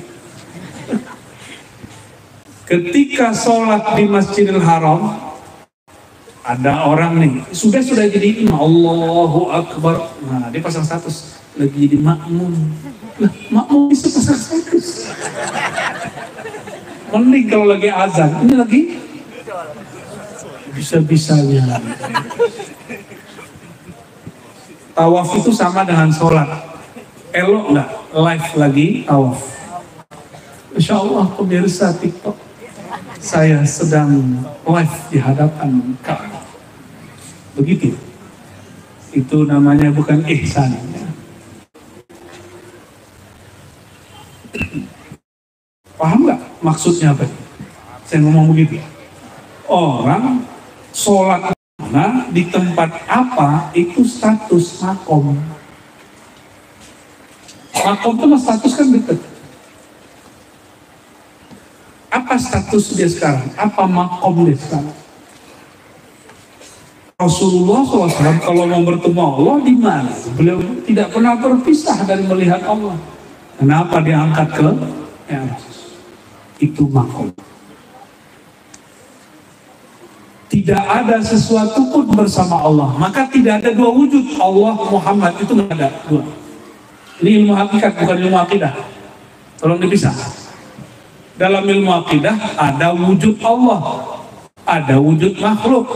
Speaker 1: Ketika sholat di Masjidil Haram, ada orang nih, sudah jadi imam, Allahu Akbar. Nah, dia pasang status, lagi jadi makmum. Lah, makmum bisa pasang status. Mending kalau lagi azan, ini lagi bisa-bisanya. Tawaf itu sama dengan sholat. Elok nggak? Live lagi tawaf. Insya Allah pemirsa TikTok, saya sedang live di hadapan Ka'bah. Begitu. Itu namanya bukan ihsan. Paham nggak maksudnya apa? Saya ngomong begitu. Orang sholat di tempat apa itu status makom. Makom itu status kan dekat. Apa status dia sekarang? Apa makom dia sekarang? Rasulullah SAW kalau mau bertemu Allah di mana? Beliau tidak pernah berpisah dari melihat Allah. Kenapa diangkat ke Mi'raj? Itu makom. Tidak ada sesuatu pun bersama Allah. Maka tidak ada dua wujud. Allah, Muhammad, itu nggak ada dua. Ini ilmu hakikat, bukan ilmu akidah. Tolong dipisah. Dalam ilmu akidah ada wujud Allah, ada wujud makhluk.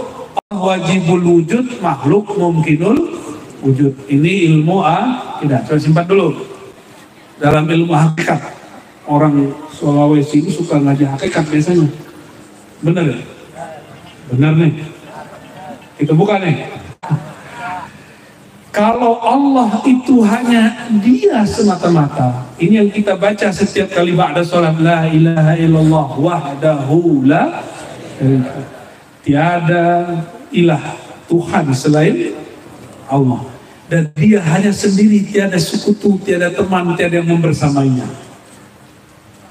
Speaker 1: Allah wajibul wujud, makhluk mungkinul wujud. Ini ilmu akidah. Coba simpan dulu. Dalam ilmu hakikat, orang Sulawesi ini suka ngaji hakikat biasanya. Benar ya? Benar nih, itu bukan nih. Kalau Allah itu hanya Dia semata-mata, ini yang kita baca setiap kali ba'da sholat, la ilaha illallah wahdahu la tiada ilah Tuhan selain Allah, dan Dia hanya sendiri, tiada sekutu, tiada teman, tiada yang membersamainya.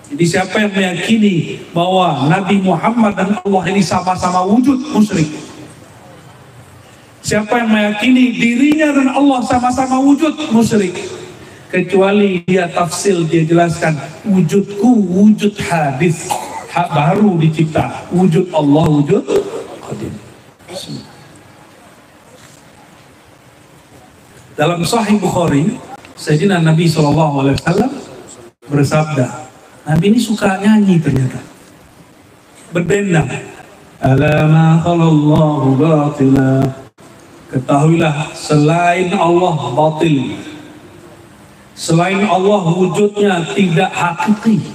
Speaker 1: Jadi siapa yang meyakini bahwa Nabi Muhammad dan Allah ini sama-sama wujud, musyrik. Siapa yang meyakini dirinya dan Allah sama-sama wujud, musyrik. Kecuali dia tafsil, dia jelaskan wujudku wujud hadis, baru dicipta. Wujud Allah wujud qadim. Dalam Sahih Bukhari, Sayyidina Nabi SAW bersabda, Nabi ini suka nyanyi ternyata, berdendang. Alama khalallahu batila. Ketahuilah selain Allah batil, selain Allah wujudnya tidak hakiki.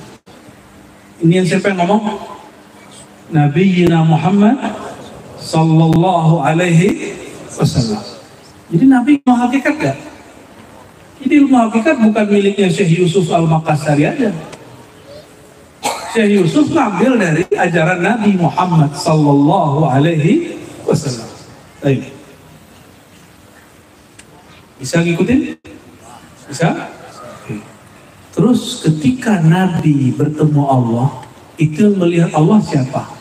Speaker 1: Ini yang siapa yang ngomong? Nabi Muhammad sallallahu alaihi wasallam. Jadi Nabi ilmu hakikat gak? Jadi ilmu hakikat bukan miliknya Syekh Yusuf Al-Makassari aja. Syekh Yusuf ngambil dari ajaran Nabi Muhammad sallallahu alaihi wasallam. Baik. Bisa ngikutin? Bisa? Oke. Terus ketika Nabi bertemu Allah, itu melihat Allah siapa?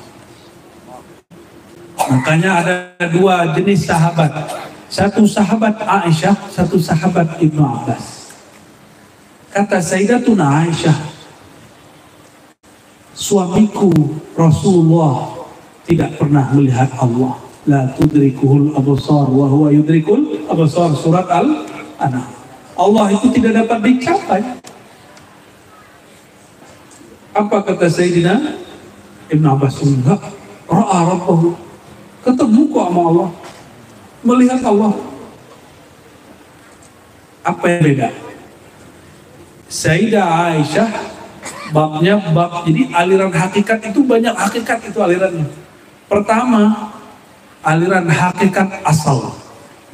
Speaker 1: Makanya ada dua jenis sahabat. Satu sahabat Aisyah, satu sahabat Ibnu Abbas. Kata Sayyidatuna Aisyah, suamiku Rasulullah tidak pernah melihat Allah. La tudrikuhul absar wa huwa yudrikul absar. Surat Al-An'am. Allah itu tidak dapat dicapai. Apa kata Sayyidina Ibn Abbas? Enggak. Ra'a Rabbahu. Ketemu kok sama Allah. Melihat Allah. Apa yang beda? Sayyidah Aisyah babnya bab, jadi aliran hakikat itu banyak hakikat itu alirannya. Pertama, aliran hakikat asal,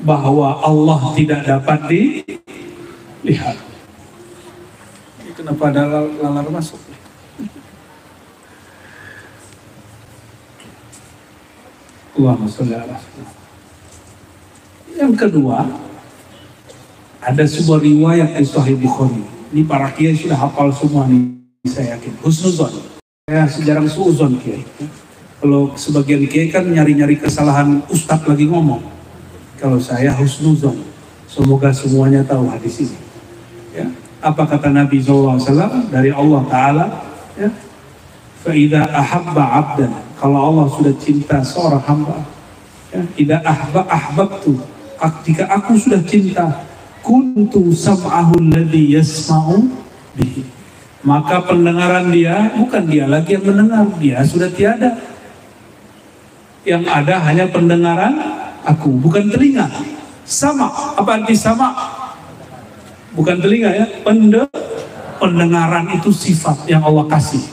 Speaker 1: bahwa Allah tidak dapat dilihat. Kenapa ada lalar masuk? Allahumma sholli ala sayyidina. Yang kedua, ada sebuah riwayat di Sahih Bukhari. Ini para kiai sudah hafal semua nih. Saya yakin, husnuzon. Saya sejarang suuzon kiai. Kalau sebagian kiai kan nyari-nyari kesalahan ustadz lagi ngomong. Kalau saya husnuzon. Semoga semuanya tahu hadis ini. Ya. Apa kata Nabi SAW dari Allah Ta'ala? Ya. Fa'idha ahabba abdan. Kalau Allah sudah cinta seorang hamba. Ya. Idha ahbabtu. Jika aku sudah cinta. Kuntu sam'ahu alladhi yasma'u bihi. Maka pendengaran dia, bukan dia lagi yang mendengar, dia sudah tiada. Yang ada hanya pendengaran aku, bukan telinga. Sama, apa arti sama? Bukan telinga ya, pendengaran itu sifat yang Allah kasih.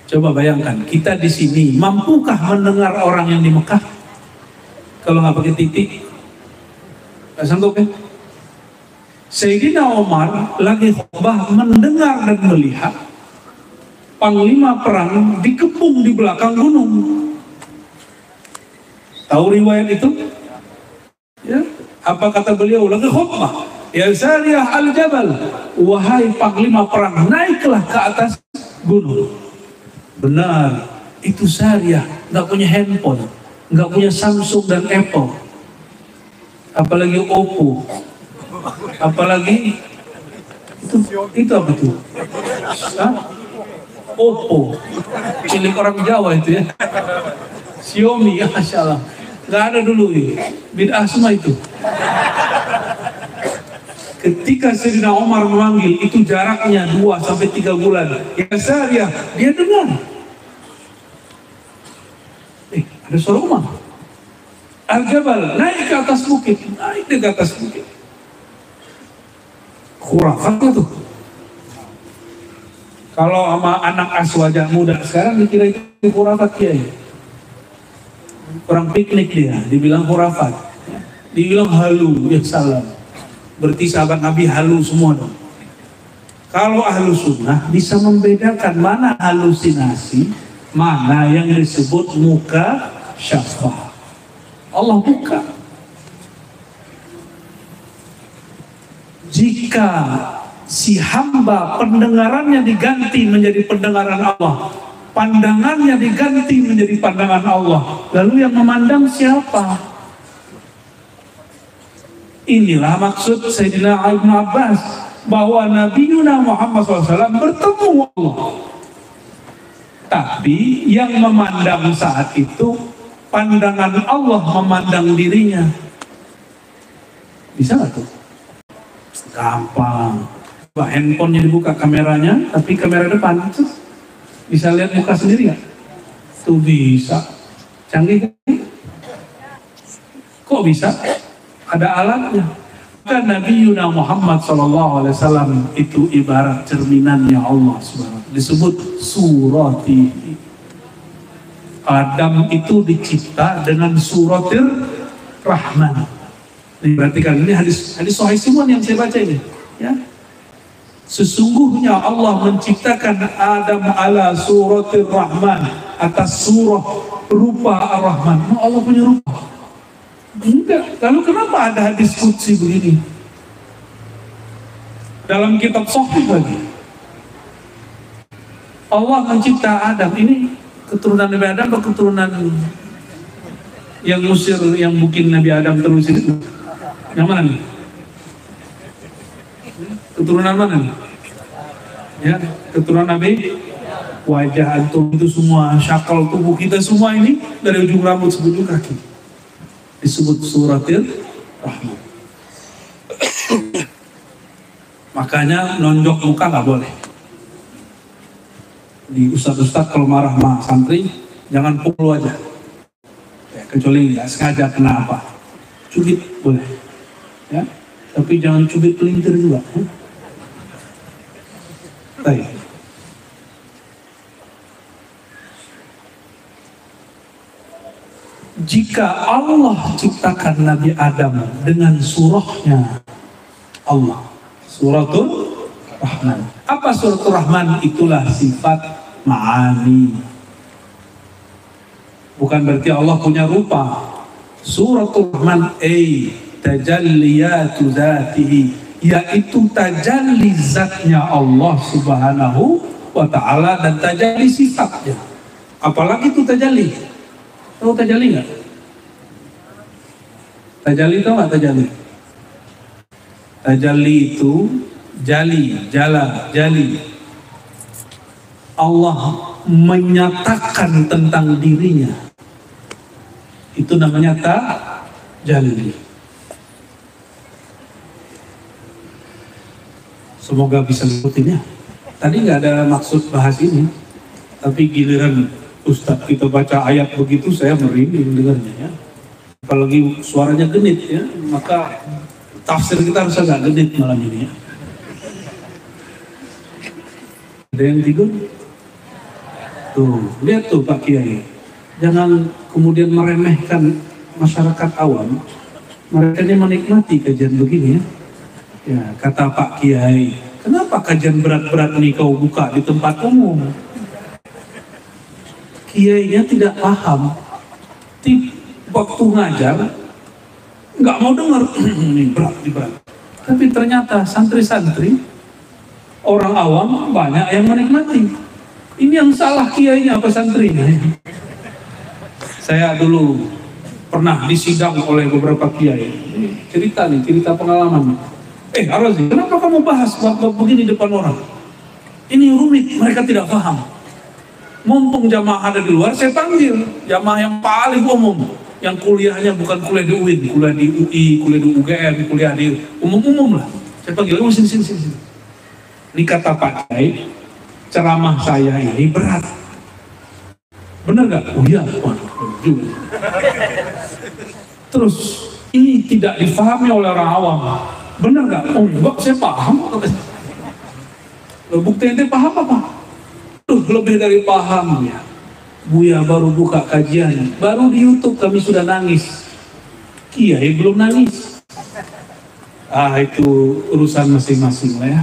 Speaker 1: Coba bayangkan, kita di sini mampukah mendengar orang yang di Mekah? Kalau nggak pakai titik, nggak sanggup ya? Sayyidina Umar lagi khutbah mendengar dan melihat panglima perang dikepung di belakang gunung. Tahu riwayat itu? Ya, apa kata beliau lagi khutbah? Ya Sariyah al-Jabal, wahai panglima perang, naiklah ke atas gunung. Benar, itu Sariyah nggak punya handphone, nggak punya Samsung dan Apple, apalagi Oppo, apalagi itu apa tuh? Hah? Oppo, milik orang Jawa itu ya. Xiaomi, ya Masya Allah, nggak ada dulu ini, bid'ah semua itu. Ketika Sayyidina Umar memanggil, itu jaraknya 2-3 bulan. Ya saya dia dengar. Ada suara Umar. Al-Jabal, naik ke atas bukit, naik ke atas bukit. Khurafat tuh. Kalau sama anak aswajah muda sekarang dikira itu khurafat kiai. Orang piknik dia, dibilang khurafat. Dibilang halu, ya salam. Berarti sahabat Nabi halu semua dong. Kalau ahlu sunnah bisa membedakan mana halusinasi, mana yang disebut muka syafah. Allah buka. Jika si hamba pendengarannya diganti menjadi pendengaran Allah, pandangannya diganti menjadi pandangan Allah, lalu yang memandang siapa? Inilah maksud Sayyidina Ibn Abbas, bahwa Nabi Muhammad SAW bertemu Allah. Tapi yang memandang saat itu, pandangan Allah memandang dirinya. Bisa nggak tuh? Gampang. Handphonenya dibuka kameranya, tapi kamera depan. Bisa lihat muka sendiri nggak? Tuh bisa. Canggih kan? Kok bisa? Ada alatnya. Maka Nabi Muhammad SAW itu ibarat cerminannya Allah SWT. Disebut surati. Adam itu dicipta dengan suratir Rahman. Perhatikan, ini hadis sahih semua yang saya baca ini. Ya. Sesungguhnya Allah menciptakan Adam ala suratir Rahman, atas surah rupa Ar-Rahman. Oh, Allah punya rupa. Enggak. Lalu kenapa ada hadis qudsi begini? Dalam kitab Sahih lagi. Allah mencipta Adam. Ini keturunan Nabi Adam atau keturunan yang Mesir yang bikin Nabi Adam terus itu? Yang mana nih? Keturunan mana nih? Ya, keturunan Nabi. Wajah antum itu semua, syakal tubuh kita semua ini dari ujung rambut sampai ujung kaki. Disebut suratil Rahman. Makanya nonjok muka nggak boleh. Di ustadz-ustadz kalau marah sama santri, jangan pukul aja. Ya, kecuali nggak sengaja kenapa. Cubit boleh. Ya, tapi jangan cubit pelintir juga. Ya. Baik. Jika Allah ciptakan Nabi Adam dengan surahnya Allah, suratul Rahman. Apa suratul Rahman? Itulah sifat ma'ani. Bukan berarti Allah punya rupa. Suratul Rahman tajalliyatu dzatihi, yaitu tajalli zatnya Allah Subhanahu wa ta'ala dan tajalli sifatnya. Apalagi itu tajalli? Tahu tajalli nggak? Tajalli tahu nggak tajalli? Tajalli itu jali. Allah menyatakan tentang dirinya. Itu namanya tajalli. Semoga bisa ngikutin ya. Tadi nggak ada maksud bahas ini, tapi giliran Ustadz kita baca ayat begitu saya merinding dengarnya ya. Apalagi suaranya genit ya, maka tafsir kita harus agak genit malam ini ya. Ada yang tidur? Tuh, lihat tuh Pak Kiai. Jangan kemudian meremehkan masyarakat awam. Mereka ini menikmati kajian begini ya. Ya, kata Pak Kiai, kenapa kajian berat-berat nih kau buka di tempat umum? Kiainya tidak paham, waktu ngajar nggak mau dengar, ini berat. Tapi ternyata santri-santri, orang awam banyak yang menikmati. Ini yang salah kiainya apa santrinya? Saya dulu pernah disidang oleh beberapa kiai. Cerita pengalaman. Ar-Razi, kenapa kamu bahas bab begini depan orang? Ini rumit, mereka tidak paham. Mumpung jamaah ada di luar, saya panggil jamaah yang paling umum, yang kuliahnya bukan kuliah di UIN, kuliah di UI, kuliah di UGM, kuliah di umum-umum lah. Saya panggil, sini. Ini kata Pak Kiai, ceramah saya ini berat. Benar gak? Oh iya, waduh. Terus ini tidak difahami oleh orang awam. Benar gak? Oh enggak, saya paham. Bukti ente paham apa? Lebih dari paham ya. Buya baru buka kajian, baru di YouTube kami sudah nangis. Kiai belum nangis. Itu urusan masing-masing lah ya.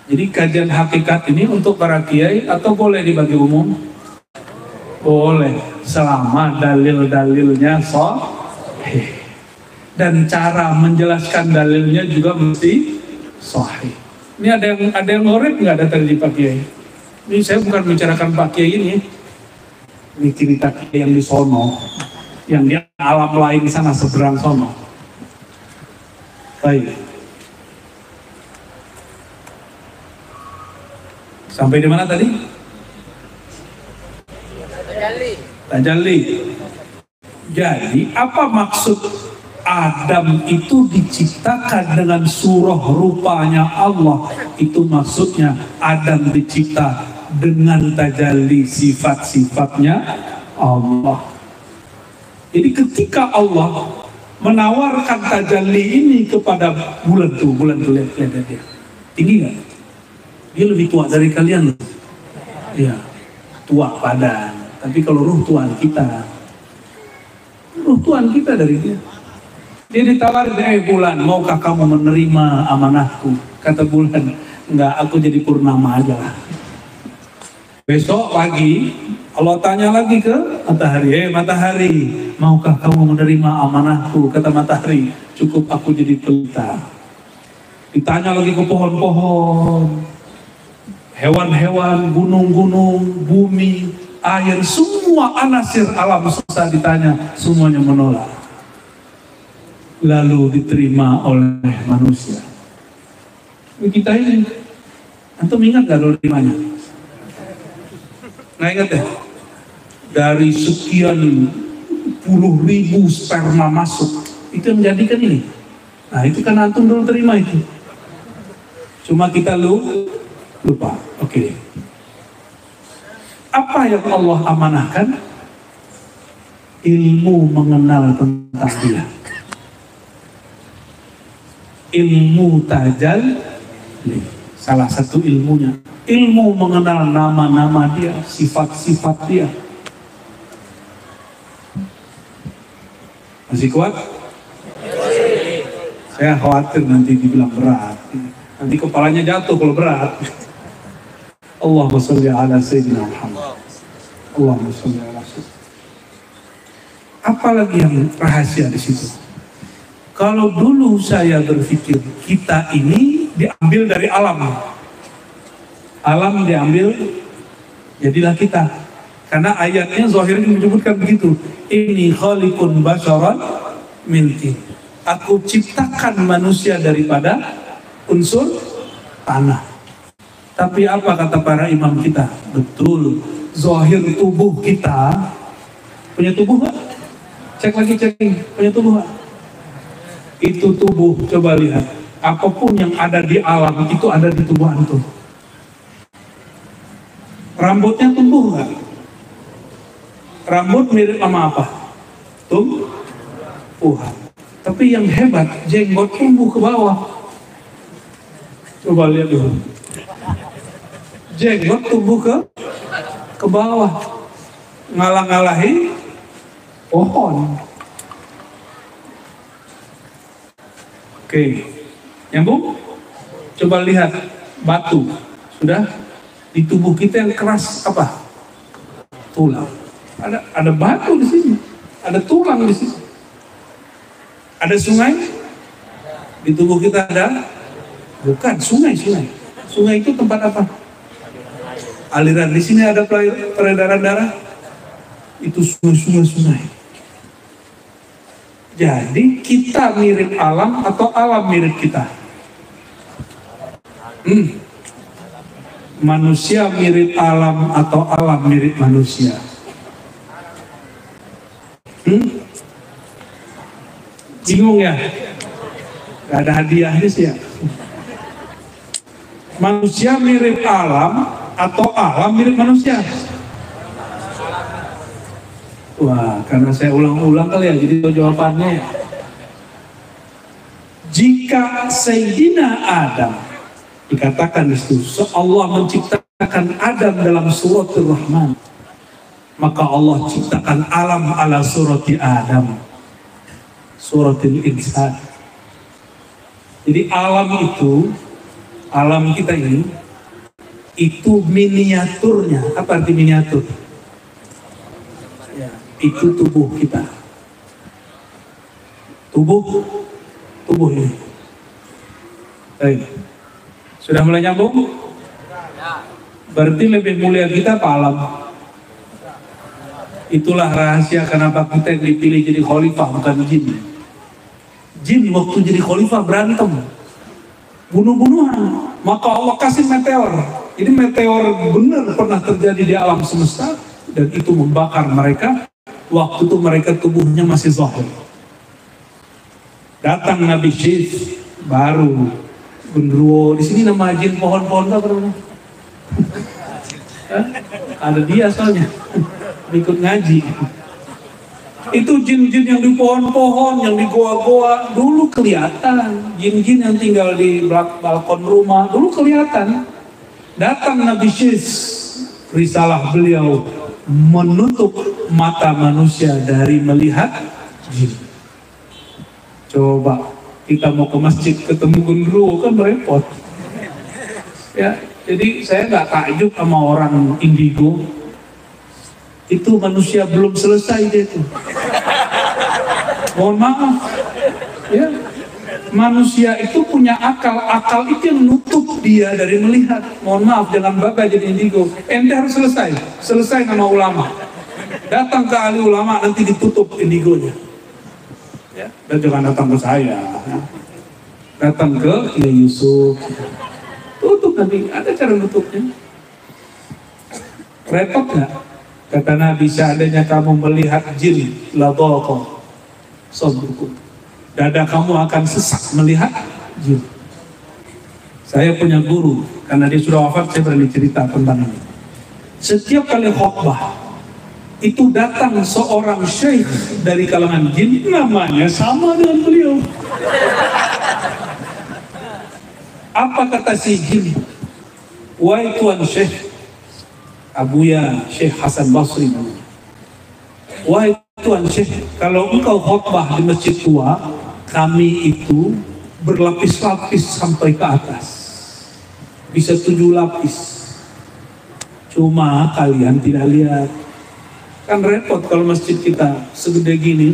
Speaker 1: Jadi kajian hakikat ini untuk para kiai atau boleh dibagi umum? Boleh, selama dalil-dalilnya sahih. Dan cara menjelaskan dalilnya juga mesti sahih. Ini ada yang ngorek nggak ada tadi di Pak Kiai? Ini saya bukan bicarakan Pak Kiai ini. Ini cerita Kiai yang di sono, yang di alam lain di sana seberang sono. Baik. Sampai di mana tadi? Tajalli. Jadi apa maksud Adam itu diciptakan dengan surah rupanya Allah? Itu maksudnya Adam dicipta dengan tajalli sifat-sifatnya Allah. Jadi ketika Allah menawarkan tajalli ini kepada bulan tuh lihat dia. Tinggi nggak? Dia lebih tua dari kalian loh. Iya, tua badan. Tapi kalau ruh Tuhan kita dari dia. Dia ditawarin, bulan, maukah kamu menerima amanahku? Kata bulan, enggak, aku jadi purnama aja lah. Besok pagi, Allah tanya lagi ke matahari, matahari, maukah kamu menerima amanahku? Kata matahari, cukup aku jadi pelita. Ditanya lagi ke pohon-pohon, hewan-hewan, gunung-gunung, bumi, air, semua anasir alam semesta ditanya, semuanya menolak. Lalu diterima oleh manusia. Kita ini, antum ingat gak terimanya? Nah ingat ya, dari sekian puluh ribu sperma masuk, itu yang menjadikan ini. Nah itu kan antum dulu terima itu. Cuma kita lupa. Oke. Apa yang Allah amanahkan? Ilmu mengenal tentang dia. Ilmu tajalli. Salah satu ilmunya. Ilmu mengenal nama-nama dia, sifat-sifat dia. Masih kuat? Saya khawatir nanti dibilang berat. Nanti kepalanya jatuh kalau berat. Allahumma sholli ala sayyidina Muhammad. Allahumma sholli ala sayyidina. Apalagi yang rahasia di situ? Kalau dulu saya berpikir kita ini diambil dari alam. Alam diambil, jadilah kita. Karena ayatnya zahirnya menyebutkan begitu. Ini khaliqun basharan min tin. Aku ciptakan manusia daripada unsur tanah. Tapi apa kata para imam kita? Betul, zahir tubuh kita punya tubuh gak? Cek punya tubuh gak? Itu tubuh, coba lihat. Apapun yang ada di alam itu ada di tubuh antum. Rambutnya tumbuh gak? Rambut mirip sama apa? Tumbuhan. Tapi yang hebat, jenggot tumbuh ke bawah. Coba lihat dulu. Jenggot tumbuh ke bawah, ngalah-ngalahi pohon. Oke, nyambung. Coba lihat batu, sudah di tubuh kita yang keras apa? Tulang. Ada batu di sini, ada tulang di sini. Ada sungai di tubuh kita ada? Bukan sungai. Sungai itu tempat apa? Aliran. Di sini ada peredaran darah. itu sungai-sungai. Jadi kita mirip alam atau alam mirip kita? Manusia mirip alam atau alam mirip manusia? Bingung ya? Gak ada hadiahnya sih ya. Manusia mirip alam atau alam mirip manusia? Wah, karena saya ulang-ulang kali ya, jadi jawabannya. Jika Sayyidina Adam, dikatakan itu, Allah menciptakan Adam dalam suratul Rahman, maka Allah ciptakan alam ala surati Adam, suratul insan. Jadi alam itu, alam kita ini, itu miniaturnya. Apa arti miniatur? Ya, itu tubuh kita. Tubuh ini. Baik. Sudah mulai nyambung? Berarti lebih mulia kita apa alam? Itulah rahasia kenapa kita yang dipilih jadi khalifah, bukan jin. Jin waktu jadi khalifah berantem, bunuh-bunuhan. Maka Allah kasih meteor. Ini meteor benar pernah terjadi di alam semesta, dan itu membakar mereka. Waktu itu mereka tubuhnya masih zahir. Datang Nabi Syekh baru genderuwo. Di sini nama jin pohon-pohon apa namanya? Ada dia soalnya ikut ngaji. Itu jin-jin yang di pohon-pohon, yang di goa-goa dulu kelihatan. Jin-jin yang tinggal di balkon rumah dulu kelihatan. Datang Nabi Syekh, risalah beliau menutup mata manusia dari melihat jin. Coba kita mau ke masjid ketemu genderuwo kan repot. Ya, jadi saya nggak takjub sama orang indigo. Itu manusia belum selesai dia itu. Mohon maaf, ya. Manusia itu punya akal itu yang nutup dia dari melihat. Mohon maaf, jangan bangga jadi indigo. Ente harus selesai nama ulama. Datang ke ahli ulama, nanti ditutup indigonya. Ya. Dan jangan datang ke saya. Datang ke Kiai Yusuf. Tutup nanti, ada cara nutupnya. Repot nggak? Kata Nabi, seandainya kamu melihat jin, la dhaqa sadrukum. Dada kamu akan sesak melihat jin. Saya punya guru, karena dia sudah wafat, saya berani cerita tentang ini. Setiap kali khutbah, itu datang seorang syekh dari kalangan jin, namanya sama dengan beliau. Apa kata si jin? Wahai Tuan Syekh, Abuya Syekh Hasan Basri, wahai Tuan Syekh, kalau engkau khutbah di masjid tua, kami itu berlapis-lapis sampai ke atas, bisa 7 lapis. Cuma kalian tidak lihat. Kan repot kalau masjid kita segede gini,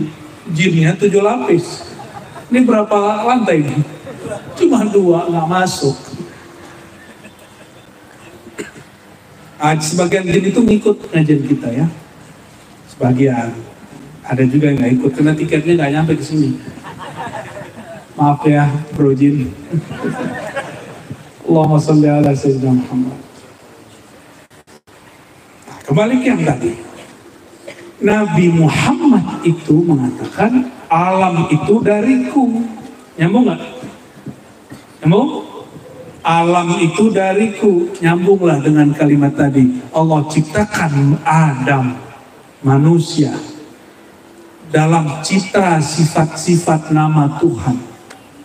Speaker 1: jinnya 7 lapis. Ini berapa lantai ini? Cuma 2, nggak masuk. Sebagian jin itu ngikut ngajian kita ya. Sebagian. Ada juga yang nggak ikut karena tiketnya nggak nyampe ke sini. Maaf ya, Bro Jin. Allahumma sholli ala sayyidina Muhammad. Kembali ke yang tadi. Nabi Muhammad itu mengatakan alam itu dariku. Nyambung nggak? Nyambung? Alam itu dariku. Nyambunglah dengan kalimat tadi. Allah ciptakan Adam, manusia, dalam citra sifat-sifat nama Tuhan.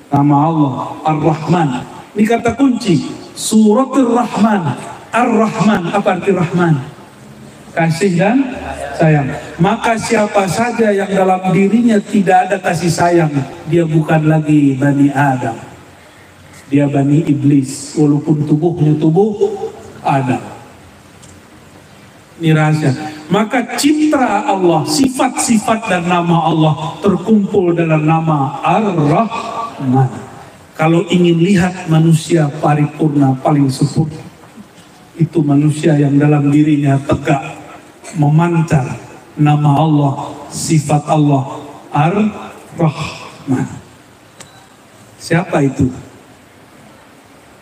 Speaker 1: Nama Allah, Ar-Rahman. Ini kata kunci. Suratul Rahman. Ar-Rahman, apa arti Rahman? Kasih dan sayang. Maka siapa saja yang dalam dirinya tidak ada kasih sayang, dia bukan lagi Bani Adam. Dia Bani Iblis. Walaupun tubuhnya tubuh Adam. Ini rahasia. Maka citra Allah, sifat-sifat dan nama Allah terkumpul dalam nama Ar-Rahman. Kalau ingin lihat manusia paripurna paling sempurna, itu manusia yang dalam dirinya tegak, memancar nama Allah, sifat Allah Ar-Rahman. Siapa itu?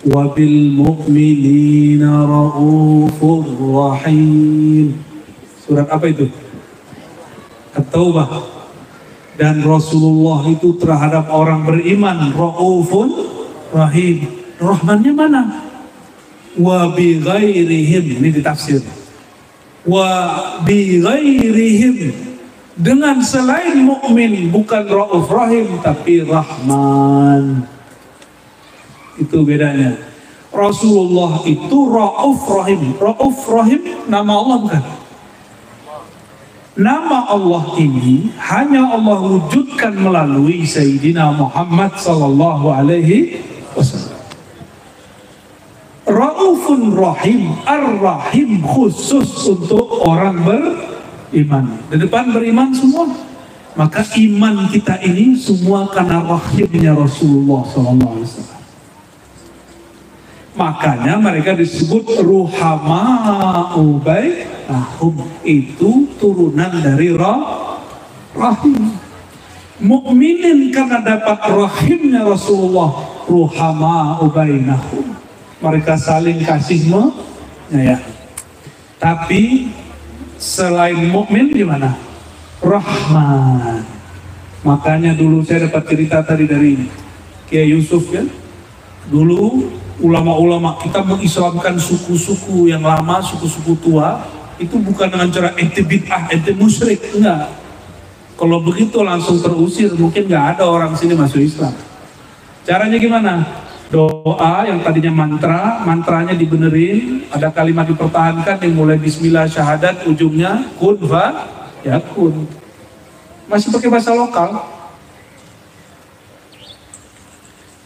Speaker 1: Wabil mu'minina raufur rahim. Surat apa itu? At-Taubah. Dan Rasulullah itu terhadap orang beriman raufun rahim. Rahmannya mana? Wa bi ghairihim, ini ditafsir. Wa bi ghairihim, dengan selain mukmin, bukan rauf rahim tapi Rahman. Itu bedanya. Rasulullah itu rauf rahim. Rauf rahim nama Allah bukan? Nama Allah ini hanya Allah wujudkan melalui Sayyidina Muhammad sallallahu alaihi wasallam. Raufun Rahim, Ar-Rahim khusus untuk orang beriman. Di depan beriman semua. Maka iman kita ini semua karena rahimnya Rasulullah sallallahu alaihi wasallam. Makanya mereka disebut ruhama'u bainahum, itu turunan dari rahim. Mukminin karena dapat rahimnya Rasulullah, ruhama'u bainahum, mereka saling kasih menyayangi. Tapi selain mukmin gimana? Rahman. Makanya dulu saya dapat cerita tadi dari Kiai Yusuf ya. Dulu ulama-ulama kita mengislamkan suku-suku yang lama, suku-suku tua, itu bukan dengan cara ente bid'ah, ente musyrik, enggak. Kalau begitu langsung terusir, mungkin nggak ada orang sini masuk Islam. Caranya gimana? Doa yang tadinya mantranya dibenerin, ada kalimat dipertahankan yang mulai bismillah syahadat, ujungnya kun fa yakun. Masih pakai bahasa lokal.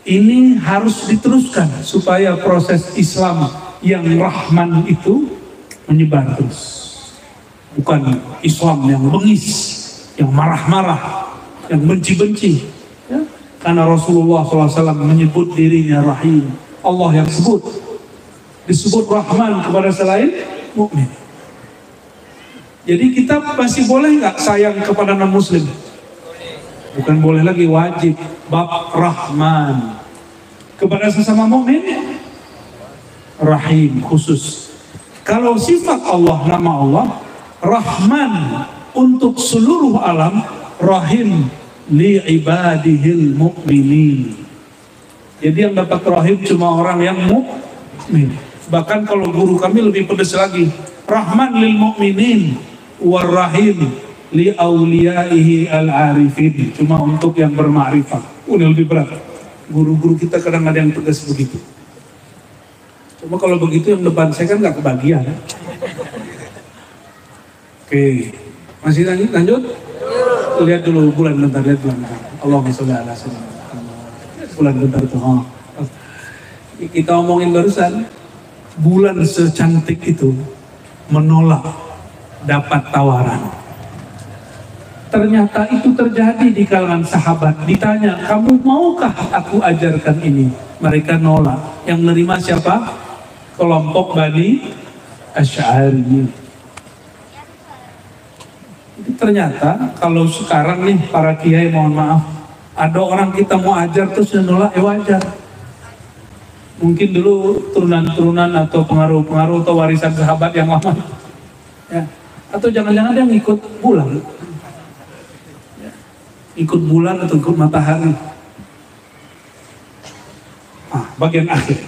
Speaker 1: Ini harus diteruskan supaya proses Islam yang Rahman itu menyebar terus. Bukan Islam yang bengis, yang marah-marah, yang benci-benci. Ya? Karena Rasulullah SAW menyebut dirinya Rahim. Allah yang disebut Rahman kepada selain mukmin. Jadi kita masih boleh nggak sayang kepada non-muslim? Bukan boleh lagi, wajib. Bab Rahman. Kepada sesama mukmin Rahim khusus. Kalau sifat Allah, nama Allah Rahman untuk seluruh alam, Rahim li ibadihil mu'minin. Jadi yang dapat Rahim cuma orang yang mukmin. Bahkan kalau guru kami lebih pedas lagi, Rahman lil mu'minin war Rahim li auliyaihi al-arifin, cuma untuk yang bermakrifat. Ini lebih berat. Guru-guru kita kadang ada yang tegas begitu. Cuma kalau begitu yang depan saya kan nggak kebagian. Oke, masih lanjut? Lihat dulu bulan bentar, lihat bulan bentar. Allahumma sholli ala sayyidina. Bulan bentar itu. Kita omongin barusan, bulan secantik itu menolak dapat tawaran. Ternyata itu terjadi di kalangan sahabat. Ditanya, kamu maukah aku ajarkan ini? Mereka nolak. Yang menerima siapa? Kelompok Bani Asy'ari. Ternyata kalau sekarang nih para kiai, mohon maaf, ada orang kita mau ajar terus nolak, wajar. Mungkin dulu turunan-turunan atau pengaruh-pengaruh atau warisan sahabat yang lama. Ya. Atau jangan-jangan dia ngikut bulan. Ikut bulan atau ikut matahari. Bagian akhir.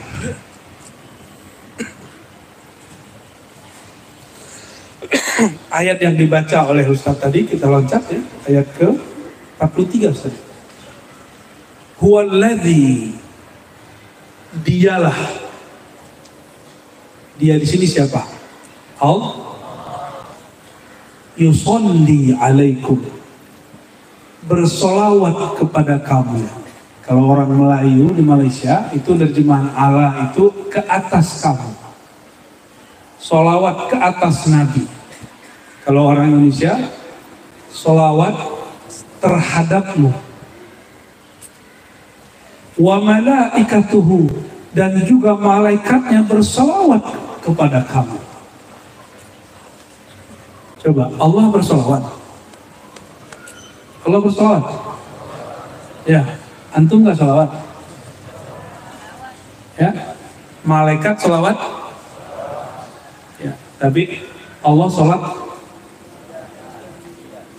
Speaker 1: Ayat yang dibaca oleh Ustaz tadi, kita loncat ya. Ayat ke 43 Ustaz. Huwallazi, dialah. Dia di sini siapa? Allah. Yusolli alaikum, bersolawat kepada kamu. Kalau orang Melayu di Malaysia itu terjemahan Allah itu ke atas kamu, solawat ke atas Nabi. Kalau orang Indonesia solawat terhadapmu. Wa malaikatuhu, dan juga malaikatnya bersolawat kepada kamu. Coba, Allah bersolawat. Allah bersolawat. Ya, antum nggak solawat? Ya, malaikat solawat. Ya, tapi Allah sholat,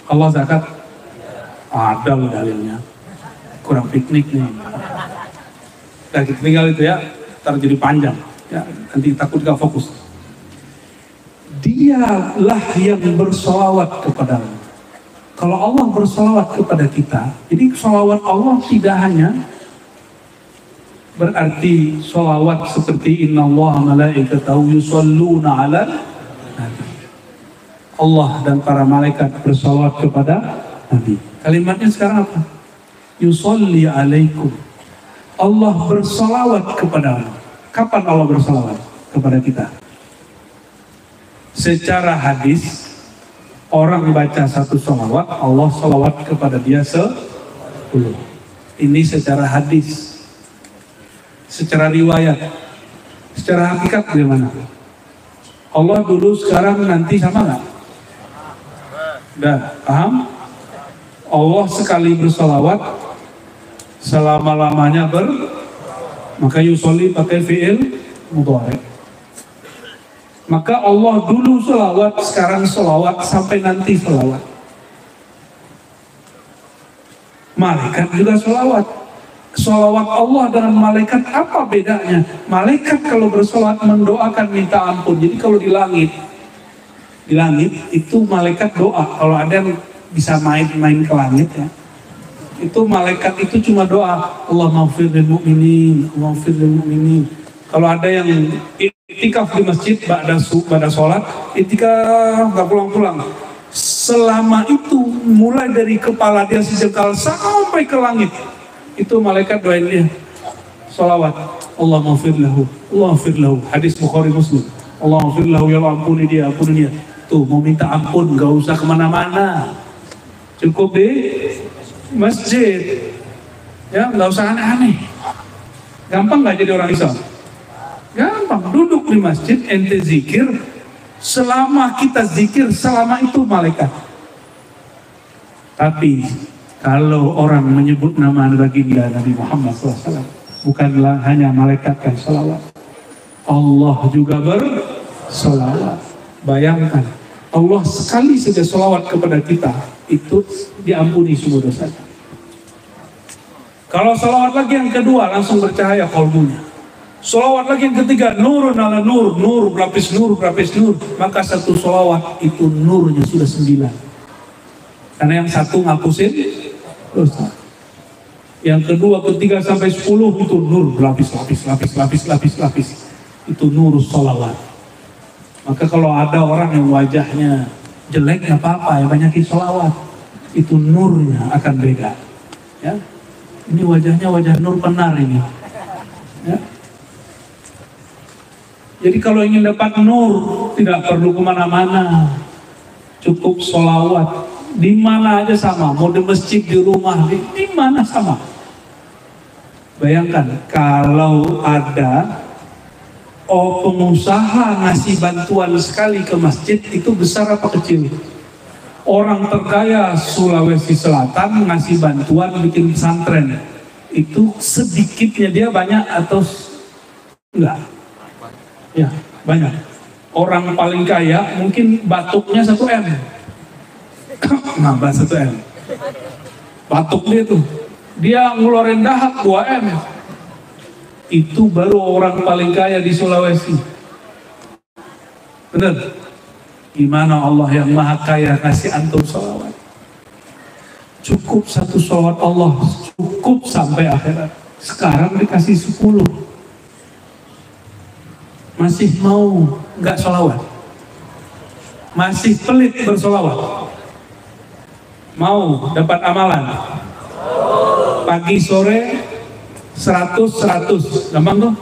Speaker 1: Allah zakat. Ada loh dalilnya. Kurang piknik nih. Nah, kita tinggal itu ya, ntar jadi panjang. Ya, nanti takut gak fokus. Dialah yang bersolawat kepada Allah. Kalau Allah bersolawat kepada kita, jadi solawat Allah tidak hanya berarti solawat seperti Inna Allah malaikatahu yusalluna ala Nabi. Allah dan para malaikat bersolawat kepada Nabi. Kalimatnya sekarang apa? Yusolli alaikum. Allah bersolawat kepada Allah. Kapan Allah bersolawat kepada kita? Secara hadis, orang baca satu solawat, Allah solawat kepada dia 10. Ini secara hadis. Secara riwayat. Secara hakikat bagaimana? Allah dulu, sekarang, nanti sama nggak? Udah, paham? Allah sekali bersolawat, selama-lamanya maka yusolli pakai fi'il mudhari. Maka Allah dulu selawat, sekarang selawat, sampai nanti selawat. Malaikat juga selawat. Selawat Allah dengan malaikat apa bedanya? Malaikat kalau berselawat mendoakan minta ampun. Jadi kalau di langit itu malaikat doa. Kalau ada yang bisa main ke langit ya, itu malaikat itu cuma doa, Allah maghfir lil mu'minin, Allah maghfir lil mu'minin. Kalau ada yang itikaf di masjid pada sholat, itikaf nggak pulang-pulang, selama itu mulai dari kepala dia sejengkal sampai ke langit, itu malaikat doain dia sholawat, Allah maghfir lahu, Allah maghfir lahu. Hadis Bukhari Muslim, Allah maghfir lahu, ya Allah ampuni dia, ampuni dia. Tuh mau minta ampun nggak usah kemana-mana, cukup di masjid, ya nggak usah aneh-aneh. Gampang nggak jadi orang Islam? Gampang, duduk di masjid, ente zikir, selama kita zikir, selama itu malaikat. Tapi kalau orang menyebut nama baginda Nabi Muhammad SAW, bukanlah hanya malaikat yang salawat, Allah juga bersalawat. Bayangkan, Allah sekali saja salawat kepada kita, itu diampuni semua dosa. Kalau salawat lagi yang kedua, langsung bercahaya kalbunya. Salawat lagi yang ketiga, nurun ala nur, nur berlapis nur, berlapis nur. Maka satu salawat itu nurnya sudah 9. Karena yang satu ngapusin dosa. Yang kedua, ketiga sampai 10 itu nur berlapis, lapis. Itu nur salawat. Maka kalau ada orang yang wajahnya jelek, nggak apa-apa, ya banyakin salawat. Itu nurnya akan beda. Ya, ini wajahnya wajah nur benar ini. Ya. Jadi kalau ingin dapat nur, tidak perlu kemana-mana, cukup sholawat. Di mana aja sama, mau di masjid, di rumah, di mana sama. Bayangkan kalau ada pengusaha ngasih bantuan sekali ke masjid, itu besar apa kecil? Orang terkaya Sulawesi Selatan ngasih bantuan bikin pesantren, itu sedikitnya dia banyak atau enggak? Ya, banyak. Orang paling kaya mungkin batuknya 1 M. Nambah 1 M. Batuk dia tuh. Dia ngeluarin dahak 2 M. Itu baru orang paling kaya di Sulawesi. Benar? Gimana Allah yang maha kaya kasih antum sholawat? Cukup 1 sholawat Allah, cukup sampai akhirat. Sekarang dikasih 10. Masih mau nggak sholawat? Masih pelit bersolawat? Mau dapat amalan? Pagi sore 100, gampang tuh?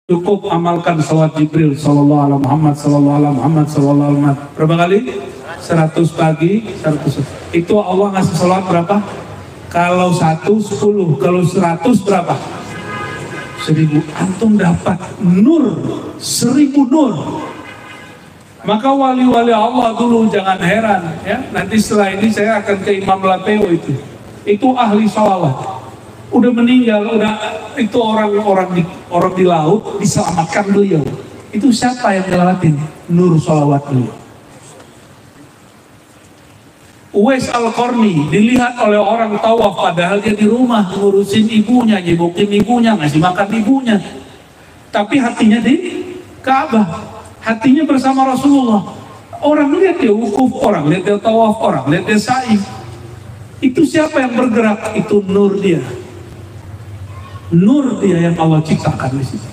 Speaker 1: Cukup amalkan salawat Jibril sallallahu alaihi Muhammad sallallahu alaihi Muhammad sallallahu alaihi Muhammad. Berapa kali? 100 pagi, 100. Itu Allah ngasih salawat berapa? Kalau 1 10, kalau 100 berapa? 1000. Antum dapat nur, 1000 nur. Maka wali-wali Allah dulu jangan heran ya. Nanti setelah ini saya akan ke Imam Lateo itu ahli sholawat. Udah meninggal, itu orang di laut diselamatkan beliau. Itu siapa yang ngelawatin? Nur sholawat beliau. Uwais Al-Qarni dilihat oleh orang tawaf padahal dia di rumah ngurusin ibunya, nyibukin ibunya, ngasih makan ibunya. Tapi hatinya di Ka'bah, hatinya bersama Rasulullah. Orang lihat dia wukuf, orang lihat dia tawaf, orang lihat dia sa'i. Itu siapa yang bergerak? Itu nur dia. Nur dia yang Allah ciptakan di situ.